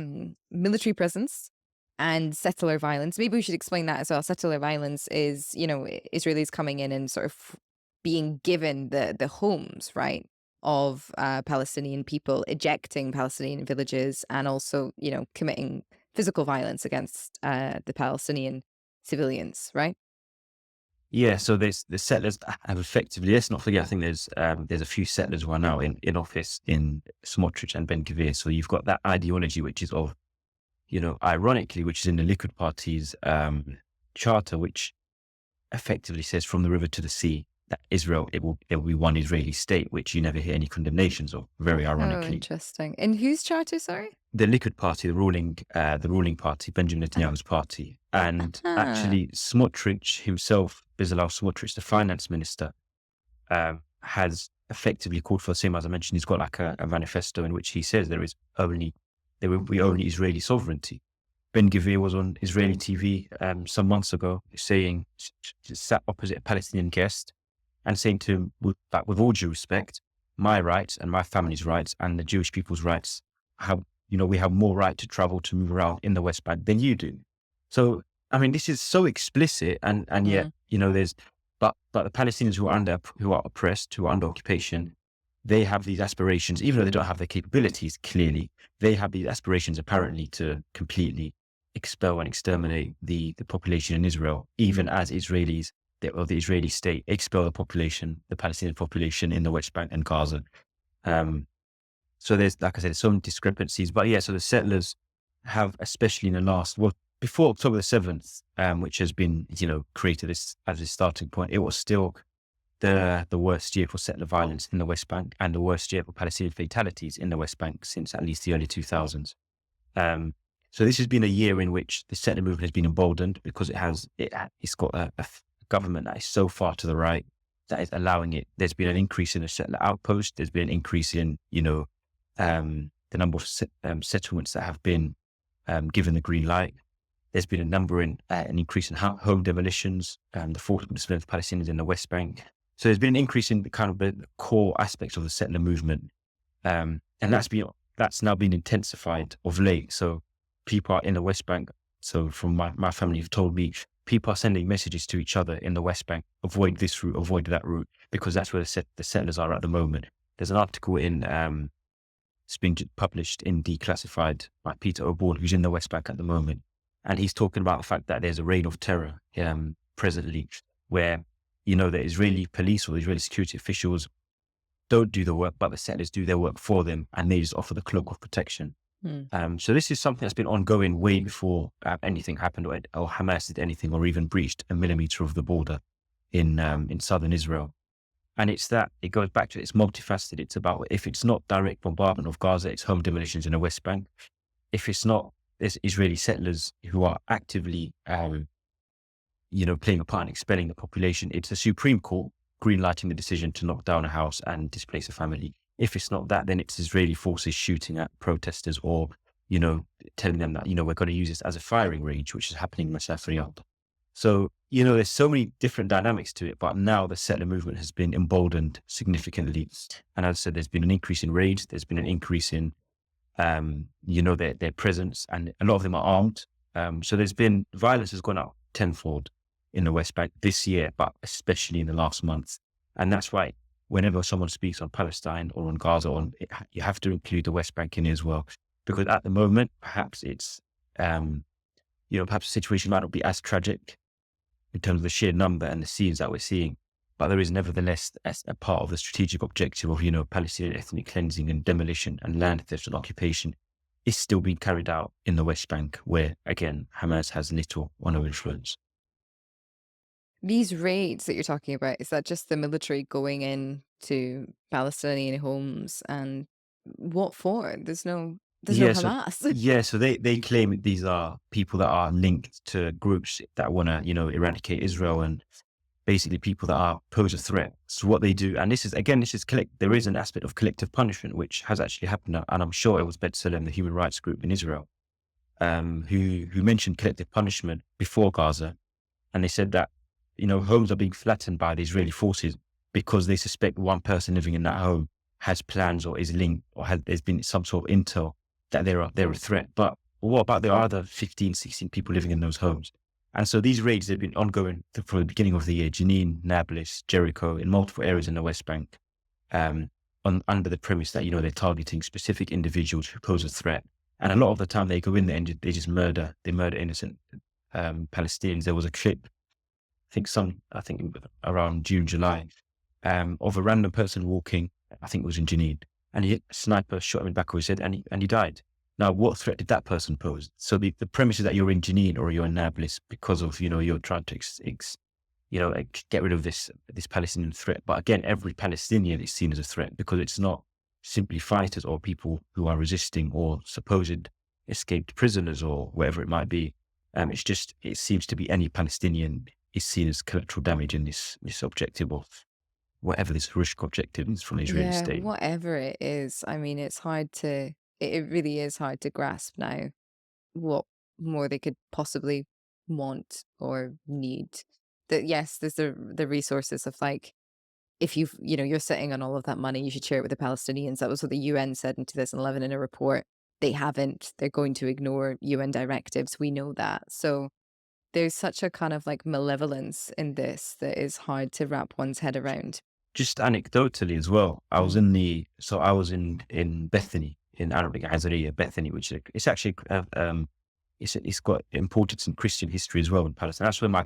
military presence and settler violence. Maybe we should explain that as well. Settler violence is, Israelis coming in and sort of being given the homes, right, of Palestinian people, ejecting Palestinian villages, and also, committing physical violence against the Palestinian civilians, right? Yeah, so the settlers have effectively, let's not forget, I think there's a few settlers who are now in office in Smotrich and Ben Gvir. So you've got that ideology, which is of, ironically, which is in the Likud Party's charter, which effectively says from the river to the sea that Israel, it will be one Israeli state, which you never hear any condemnations of, very Oh, ironically. interesting. And whose charter, sorry? The Likud Party, the ruling party, Benjamin Netanyahu's party. And actually Smotrich himself, Bezalel Smotrich, the finance minister, has effectively called for the same. As I mentioned, he's got like a manifesto in which he says there will be only Israeli sovereignty. Ben Gvir was on Israeli TV some months ago saying, sat opposite a Palestinian guest and saying to him, with all due respect, my rights and my family's rights and the Jewish people's rights, we have more right to travel, to move around in the West Bank than you do. So, I mean, this is so explicit, and yet, but the Palestinians who are oppressed, who are under occupation, they have these aspirations, even though they don't have the capabilities, clearly, they have these aspirations apparently to completely expel and exterminate the population in Israel, even as Israelis, the Israeli state, expel the Palestinian population in the West Bank and Gaza. So there's, like I said, some discrepancies, but yeah, so the settlers have, especially in the last, before October the 7th, which has been, created as a starting point, it was still the worst year for settler violence in the West Bank and the worst year for Palestinian fatalities in the West Bank since at least the early 2000s. So this has been a year in which the settler movement has been emboldened because it's got a government that is so far to the right that is allowing it. There's been an increase in the settler outpost. There's been an increase in, the number of settlements that have been given the green light. There's been an increase in home demolitions, the forced displacement of Palestinians in the West Bank. So there's been an increase in the kind of the core aspects of the settler movement, and that's now been intensified of late. So people are in the West Bank. So from my family have told me, people are sending messages to each other in the West Bank: avoid this route, avoid that route, because that's where the settlers are at the moment. There's an article it's being published in Declassified by Peter O'Bourne, who's in the West Bank at the moment. And he's talking about the fact that there's a reign of terror presently where, the Israeli police or the Israeli security officials don't do the work, but the settlers do their work for them, and they just offer the cloak of protection. So this is something that's been ongoing way before anything happened or Hamas did anything or even breached a millimeter of the border in southern Israel. And it goes back to, it's multifaceted. It's about, if it's not direct bombardment of Gaza, it's home demolitions in the West Bank. If it's not, there's Israeli settlers who are actively, playing a part in expelling the population. It's the Supreme Court greenlighting the decision to knock down a house and displace a family. If it's not that, then it's Israeli forces shooting at protesters or, telling them that, we're going to use this as a firing range, which is happening in Masaf Riyadh. So, there's so many different dynamics to it, but now the settler movement has been emboldened significantly. And as I said, there's been an increase in raids. There's been an increase in, their presence, and a lot of them are armed. So violence has gone up tenfold in the West Bank this year, but especially in the last month. And that's why whenever someone speaks on Palestine or on Gaza, you have to include the West Bank in it as well. Because at the moment, perhaps it's, perhaps the situation might not be as tragic in terms of the sheer number and the scenes that we're seeing, but there is nevertheless a part of the strategic objective of, Palestinian ethnic cleansing and demolition and land theft and occupation is still being carried out in the West Bank, where, again, Hamas has little or no influence. These raids that you're talking about, is that just the military going in to Palestinian homes, and what for? There's no Hamas. So they claim these are people that are linked to groups that want to, eradicate Israel, and basically people that pose a threat. So what they do, and there is an aspect of collective punishment, which has actually happened, and I'm sure it was B'Tselem, the human rights group in Israel, who mentioned collective punishment before Gaza, and they said that, homes are being flattened by the Israeli forces because they suspect one person living in that home has plans or is linked or there's been some sort of intel that they're a threat. But what about the other 15, 16 people living in those homes? And so these raids have been ongoing from the beginning of the year: Jenin, Nablus, Jericho, in multiple areas in the West Bank, under the premise that, they're targeting specific individuals who pose a threat. And a lot of the time they go in there and they just murder innocent Palestinians. There was a clip, I think around June, July, of a random person walking, I think it was in Jenin, and a sniper shot him in the back of his head and he died. Now, what threat did that person pose? So the premise is that you're in Jenin or you're in Nablus because of, you're trying to get rid of this Palestinian threat. But again, every Palestinian is seen as a threat because it's not simply fighters or people who are resisting or supposed escaped prisoners or whatever it might be. It seems to be any Palestinian is seen as collateral damage in this objective of whatever this Rushk objective is from the Israeli state. Whatever it is, I mean, it really is hard to grasp now what more they could possibly want or need. That yes, there's the resources of like, if you're sitting on all of that money, you should share it with the Palestinians. That was what the UN said in 2011 in a report. They haven't. They're going to ignore UN directives. We know that. So there's such a kind of like malevolence in this that is hard to wrap one's head around. Just anecdotally as well, I was in Bethany, in Arabic Azariya, Bethany, which it's actually it's got importance in Christian history as well in Palestine. That's where my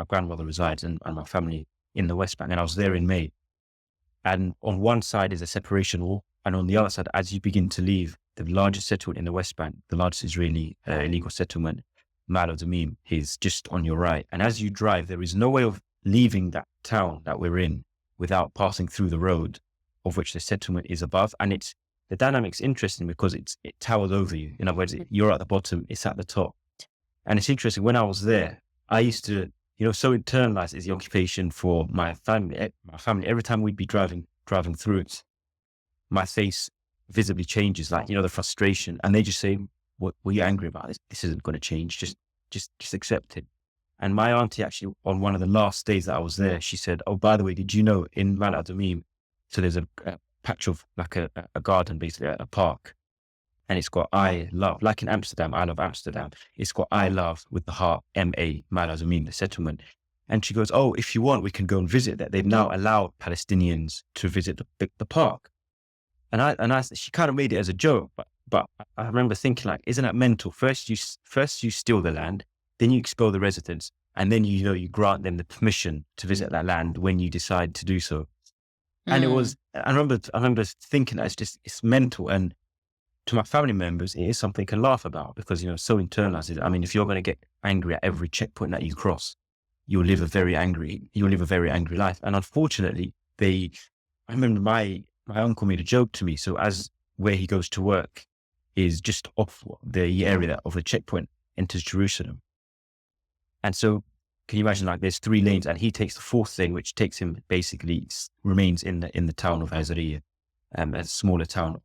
grandmother resides and my family in the West Bank. And I was there in May. And on one side is a separation wall, and on the other side, as you begin to leave, the largest settlement in the West Bank, the largest Israeli illegal settlement, Ma'ale Adumim, is just on your right. And as you drive, there is no way of leaving that town that we're in without passing through the road of which the settlement is above. And the dynamic's interesting because it towers over you. In other words, you're at the bottom, it's at the top. And it's interesting, when I was there, I used to, so internalized is the occupation for my family. Every time we'd be driving through it, my face visibly changes, like, the frustration. And they just say, what were you angry about? This isn't going to change. Just accept it. And my auntie actually, on one of the last days that I was there, she said, oh, by the way, did you know in Ma'ale Adumim, so there's a patch of like a garden, basically a park. And it's got I love, like in Amsterdam, I love Amsterdam. It's got I love with the heart, M-A, Ma'ale Adumim, the settlement. And she goes, oh, if you want, we can go and visit that. They've now allowed Palestinians to visit the park. And she kind of made it as a joke, but I remember thinking, like, isn't that mental? First you steal the land, then you expel the residents, and then you grant them the permission to visit that land when you decide to do so. And I remember thinking that it's mental. And to my family members, it is something I can laugh about because, so internalized. I mean, if you're going to get angry at every checkpoint that you cross, you'll live a very angry life. And unfortunately, I remember my uncle made a joke to me. So as where he goes to work is just off the area of the checkpoint, enters Jerusalem. And so can you imagine, like, there's 3 lanes and he takes the 4th lane, which takes him, basically remains in the town of Azariya, a smaller town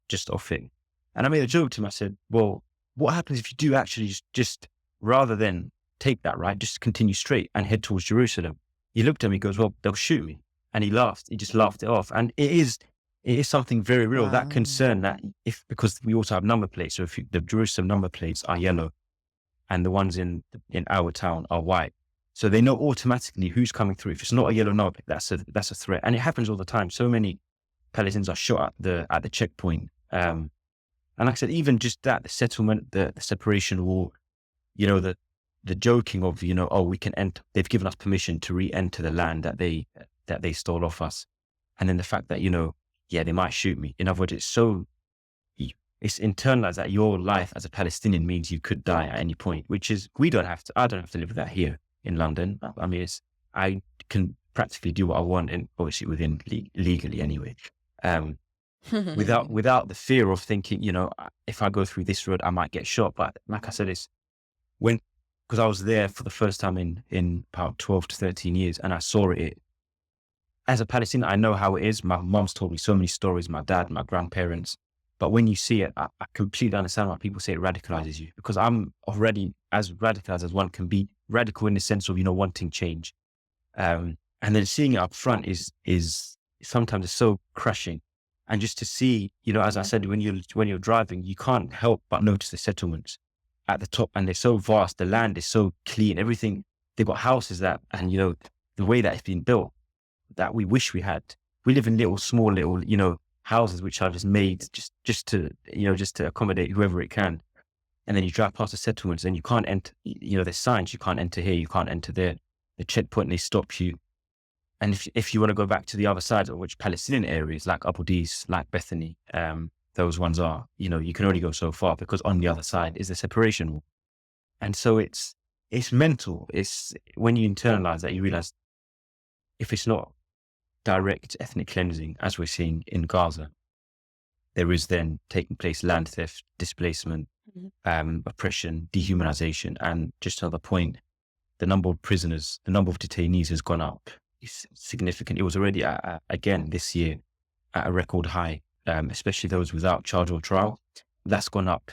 just off it. And I made a joke to him. I said, well, what happens if you do actually just rather than take that right, just continue straight and head towards Jerusalem? He looked at me, goes, well, they'll shoot me. And he laughed. He just laughed it off. And it is something very real. Wow. That concern that because we also have number plates. So if the Jerusalem number plates are yellow and the ones in our town are white. So they know automatically who's coming through. If it's not a yellow number, that's a threat. And it happens all the time. So many Palestinians are shot at the checkpoint. And like I said, even just that, the settlement, the separation wall, the joking of, oh, we can enter. They've given us permission to re-enter the land that they stole off us. And then the fact that, they might shoot me. In other words, it's internalized that your life as a Palestinian means you could die at any point, which is, I don't have to live with that here in London. I mean, I can practically do what I want, and obviously within legally anyway. Without the fear of thinking, if I go through this road, I might get shot. But like I said, because I was there for the first time in about 12 to 13 years, and I saw it. As a Palestinian, I know how it is. My mom's told me so many stories, my dad, my grandparents. But when you see it, I completely understand why people say it radicalizes you, because I'm already as radicalized as one can be, radical in the sense of, wanting change. And then seeing it up front is sometimes it's so crushing. And just to see, as I said, when you're driving, you can't help but notice the settlements at the top, and they're so vast. The land is so clean. Everything, they've got houses and the way that it's been built that we wish we had. We live in small little, houses which are just made just to accommodate whoever it can. And then you drive past the settlements and you can't enter, there's signs, you can't enter here, you can't enter there. The checkpoint, they stop you. And if you want to go back to the other side, of which Palestinian areas like Abu Dis, like Bethany, those ones are, you can only go so far because on the other side is the separation wall. And so it's mental. It's when you internalize that, you realize if it's not direct ethnic cleansing, as we're seeing in Gaza, there is then taking place land theft, displacement, oppression, dehumanization. And just another point, the number of prisoners, the number of detainees has gone up. It's significant. It was already, again, this year at a record high, especially those without charge or trial. That's gone up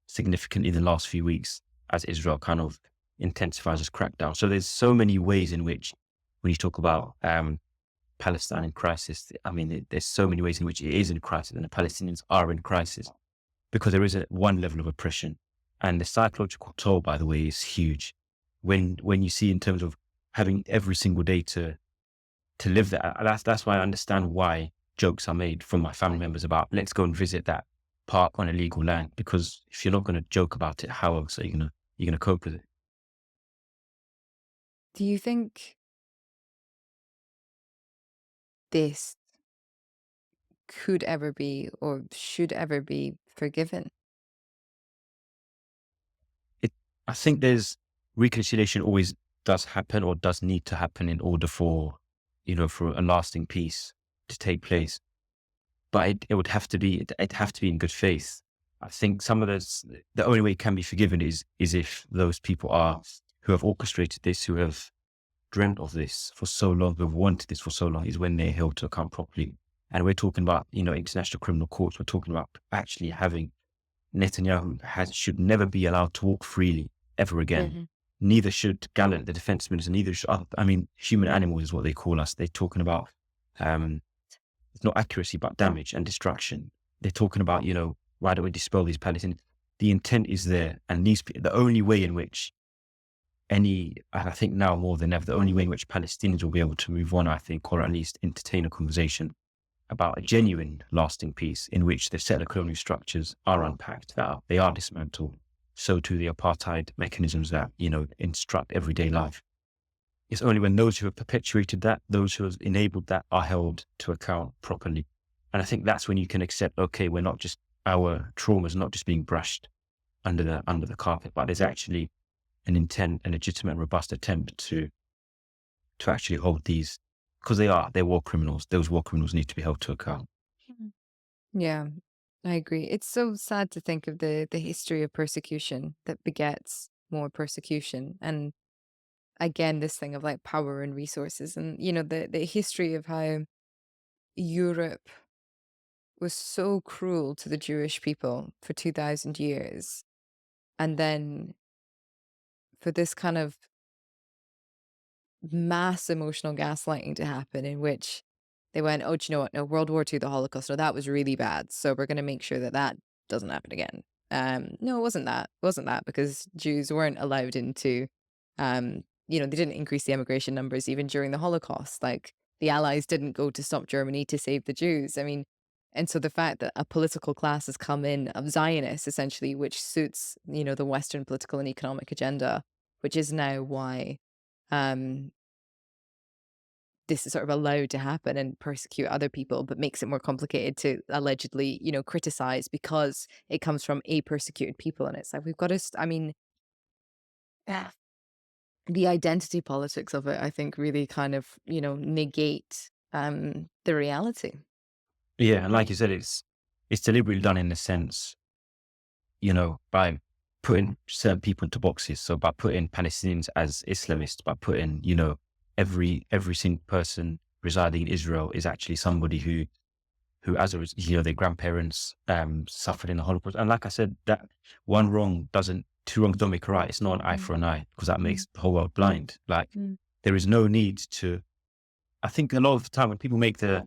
significantly in the last few weeks as Israel kind of intensifies its crackdown. So there's so many ways in which, when you talk about Palestine in crisis, I mean, there's so many ways in which it is in crisis and the Palestinians are in crisis because there is one level of oppression. And the psychological toll, by the way, is huge. When you see in terms of having every single day to live that, that's why I understand why jokes are made from my family members about let's go and visit that park on illegal land, because if you're not going to joke about it, how else are you gonna cope with it? Do you think this could ever be or should ever be forgiven? I think there's reconciliation always does happen or does need to happen in order for for a lasting peace to take place. But it would have to be it'd have to be in good faith. I think some of the only way it can be forgiven is if those people who have orchestrated this, who have dreamt of this for so long, who have wanted this for so long, is when they're held to account properly. And we're talking about, international criminal courts. We're talking about actually having Netanyahu should never be allowed to walk freely ever again. Mm-hmm. Neither should Gallant, the defense minister, neither should, human animals is what they call us. They're talking about, it's not accuracy, but damage and destruction. They're talking about, why don't we dispel these Palestinians? The intent is there. And the only way in which and I think now more than ever, the only way in which Palestinians will be able to move on, I think, or at least entertain a conversation about a genuine lasting peace in which the settler colonial structures are unpacked, that they are dismantled, so too the apartheid mechanisms that, instruct everyday life. It's only when those who have perpetuated that, those who have enabled that, are held to account properly. And I think that's when you can accept, okay, our trauma is not just being brushed under the carpet, but there's actually an intent, a legitimate and robust attempt to actually hold these, because they're war criminals. Those war criminals need to be held to account. Yeah, I agree. It's so sad to think of the history of persecution that begets more persecution. And again, this thing of like power and resources and, the history of how Europe was so cruel to the Jewish people for 2,000 years. And then for this kind of mass emotional gaslighting to happen in which they went, oh, do you know what? No, World War II, the Holocaust, no, that was really bad. So we're going to make sure that that doesn't happen again. No, it wasn't that. It wasn't that because Jews weren't allowed into, they didn't increase the immigration numbers even during the Holocaust. Like the Allies didn't go to stop Germany to save the Jews. I mean, and so the fact that a political class has come in of Zionists, essentially, which suits, the Western political and economic agenda, which is now why this is sort of allowed to happen and persecute other people, but makes it more complicated to allegedly, criticize because it comes from a persecuted people. And it's like, we've got to, yeah, the identity politics of it, I think, really kind of, negate the reality. Yeah, and like you said, it's deliberately done in the sense, by putting certain people into boxes. So by putting Palestinians as Islamists, by putting, every single person residing in Israel is actually somebody who as a their grandparents suffered in the Holocaust. And like I said, that two wrongs don't make a right. It's not an eye for an eye, because that makes the whole world blind. Like there is no need to. I think a lot of the time when people make the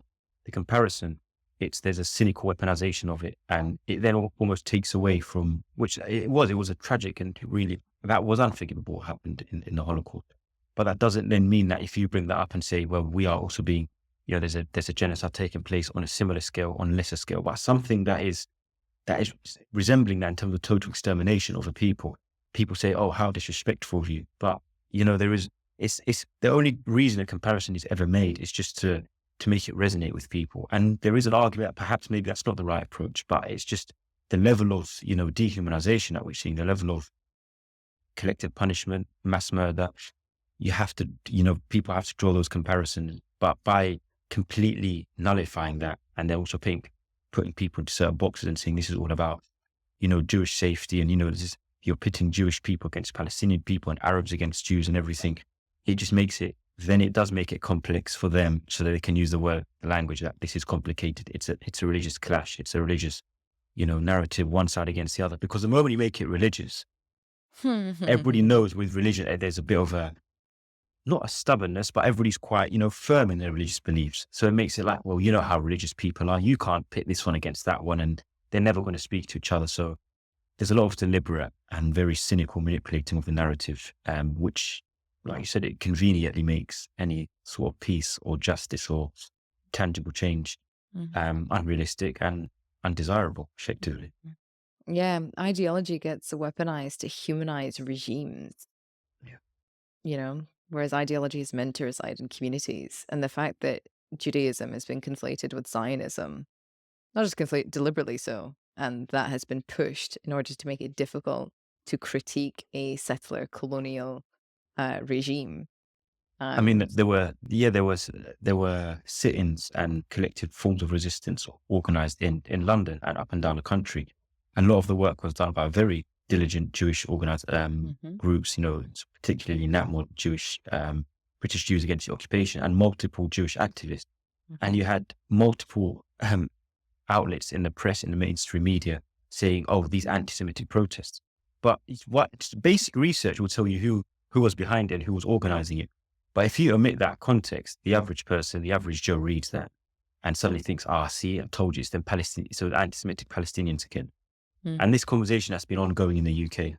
comparison, there's a cynical weaponization of it, and it then almost takes away from which it was a tragic and really that was unforgivable what happened in the Holocaust. But that doesn't then mean that if you bring that up and say, well, we are also being, there's a genocide taking place on a similar scale, on a lesser scale, but something that is resembling that in terms of total extermination of a people. People say, "Oh, how disrespectful of you!" But it's the only reason a comparison is ever made is just to make it resonate with people. And there is an argument that perhaps maybe that's not the right approach, but it's just the level of dehumanization that we're seeing, the level of collective punishment, mass murder. You have to, people have to draw those comparisons, but by completely nullifying that, and they're also putting people into certain boxes and saying this is all about, Jewish safety, and you're pitting Jewish people against Palestinian people and Arabs against Jews and everything. It just makes it. Then it does make it complex for them, so that they can use the language that this is complicated. It's a religious clash. It's a religious, narrative, one side against the other. Because the moment you make it religious, everybody knows with religion there's a bit of not a stubbornness, but everybody's quite, firm in their religious beliefs. So it makes it like, well, you know how religious people are. You can't pit this one against that one, and they're never going to speak to each other. So there's a lot of deliberate and very cynical manipulating of the narrative, which, like you said, it conveniently makes any sort of peace or justice or tangible change unrealistic and undesirable, effectively. Yeah, ideology gets weaponized to humanize regimes. Yeah. Whereas ideology is meant to reside in communities. And the fact that Judaism has been conflated with Zionism, not just conflated, deliberately so, and that has been pushed in order to make it difficult to critique a settler colonial regime. I mean, there were sit-ins and collective forms of resistance organized in London and up and down the country. And a lot of the work was done by very diligent Jewish organized groups, particularly NATMO, Jewish, British Jews Against the Occupation, and multiple Jewish activists. And you had multiple outlets in the press, in the mainstream media, saying, "Oh, these anti-Semitic protests." But basic research will tell you who was behind it and who was organizing it. But if you omit that context, the average person, the average Joe reads that and suddenly thinks, see, I told you, it's them so the anti-Semitic Palestinians again. And this conversation has been ongoing in the UK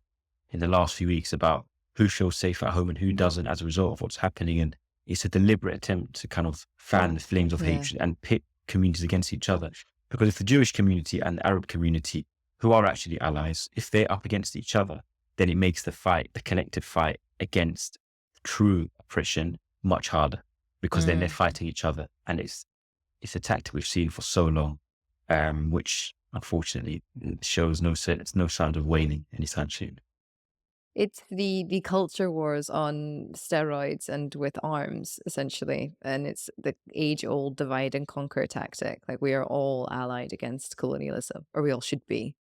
in the last few weeks about who feels safe at home and who doesn't as a result of what's happening. And it's a deliberate attempt to kind of fan the flames of hatred and pit communities against each other. Because if the Jewish community and the Arab community, who are actually allies, if they're up against each other, then it makes the collective fight against true oppression much harder, because then they're fighting each other. And it's a tactic we've seen for so long, which unfortunately shows no signs of waning anytime soon. It's the culture wars on steroids and with arms, essentially. And it's the age-old divide and conquer tactic. Like, we are all allied against colonialism, or we all should be.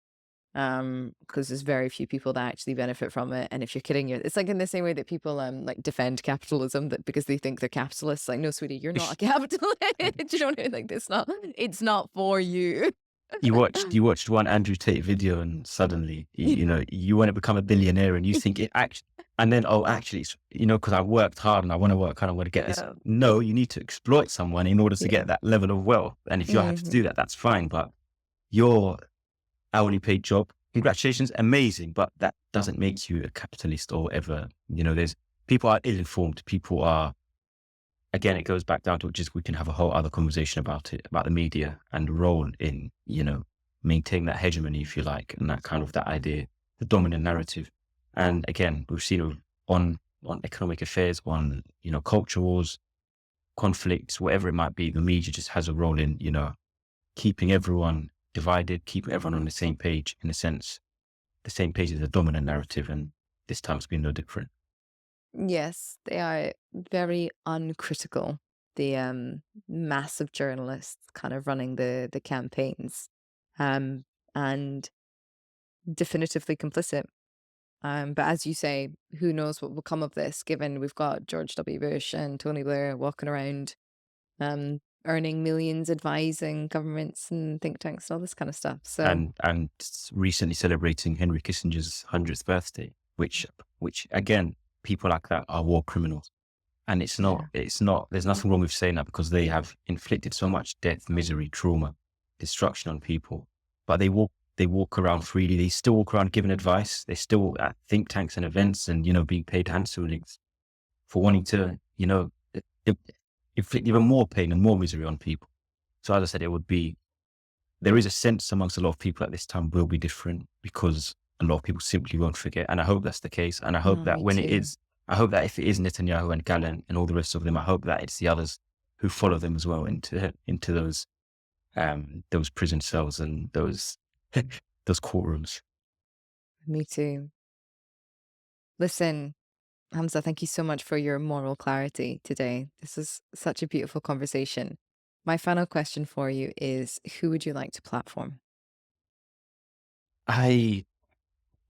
Because there's very few people that actually benefit from it. And if you're kidding, it's like in the same way that people like defend capitalism because they think they're capitalists. Like, no, sweetie, you're not a capitalist. You know what I mean? Like, it's not for you. You watched one Andrew Tate video and suddenly, you want to become a billionaire and you think it actually, and then, actually, it's, because I worked hard and I want to work hard, I want to get this. No, you need to exploit someone in order to get that level of wealth. And if you have to do that, that's fine. But your hourly paid job, congratulations, amazing. But that doesn't make you a capitalist or ever, there's people are ill-informed. People are, again, it goes back down to just, we can have a whole other conversation about it, about the media and the role in, maintaining that hegemony, if you like, and that idea, the dominant narrative. And again, we've seen on economic affairs, on, culture wars, conflicts, whatever it might be, the media just has a role in, keeping everyone divided, keeping everyone on the same page, in a sense. The same page is the dominant narrative, and this time it's been no different. Yes, they are very uncritical. The massive journalists kind of running the campaigns, and definitively complicit. But as you say, who knows what will come of this, given we've got George W. Bush and Tony Blair walking around, earning millions advising governments and think tanks and all this kind of stuff. So and recently celebrating Henry Kissinger's 100th birthday, which again, people like that are war criminals. And it's not, there's nothing wrong with saying that, because they have inflicted so much death, misery, trauma, destruction on people. But they walk around freely. They still walk around giving advice. They're still at think tanks and events and, being paid handsomely for wanting to, inflict even more pain and more misery on people. So as I said, there is a sense amongst a lot of people at this time will be different because a lot of people simply won't forget. And I hope that's the case. And I hope that Me when it too. is, I hope that if it is Netanyahu and Gallant and all the rest of them, I hope that it's the others who follow them as well into those prison cells and those courtrooms. Me too. Listen, Hamza, thank you so much for your moral clarity today. This is such a beautiful conversation. My final question for you is, who would you like to platform?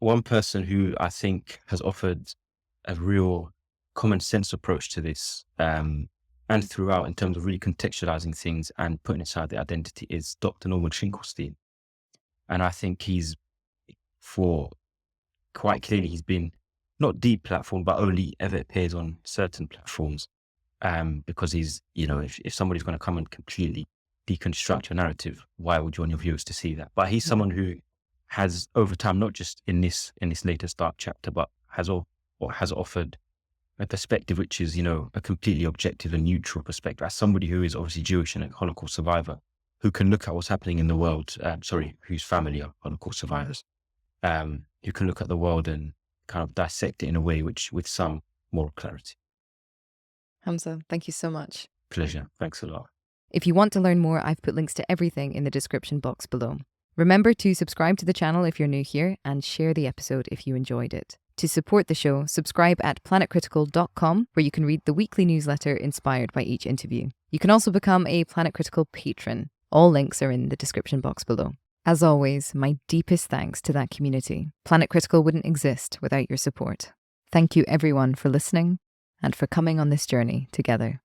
One person who I think has offered a real common sense approach to this, and throughout in terms of really contextualizing things and putting aside the identity is Dr. Norman Finkelstein. And I think quite clearly, he's been not deplatformed, but only ever appears on certain platforms. Because if somebody's going to come and completely deconstruct your narrative, why would you want your viewers to see that? But he's someone who has over time, not just in this latest dark chapter, but has offered a perspective which is, a completely objective and neutral perspective. As somebody who is obviously Jewish and a Holocaust survivor, who can look at what's happening in the world, whose family are Holocaust survivors, who can look at the world and kind of dissect it in a way with some moral clarity. Hamza, thank you so much. Pleasure. Thanks a lot. If you want to learn more, I've put links to everything in the description box below. Remember to subscribe to the channel if you're new here and share the episode if you enjoyed it. To support the show, subscribe at planetcritical.com, where you can read the weekly newsletter inspired by each interview. You can also become a Planet Critical patron. All links are in the description box below. As always, my deepest thanks to that community. Planet Critical wouldn't exist without your support. Thank you everyone for listening and for coming on this journey together.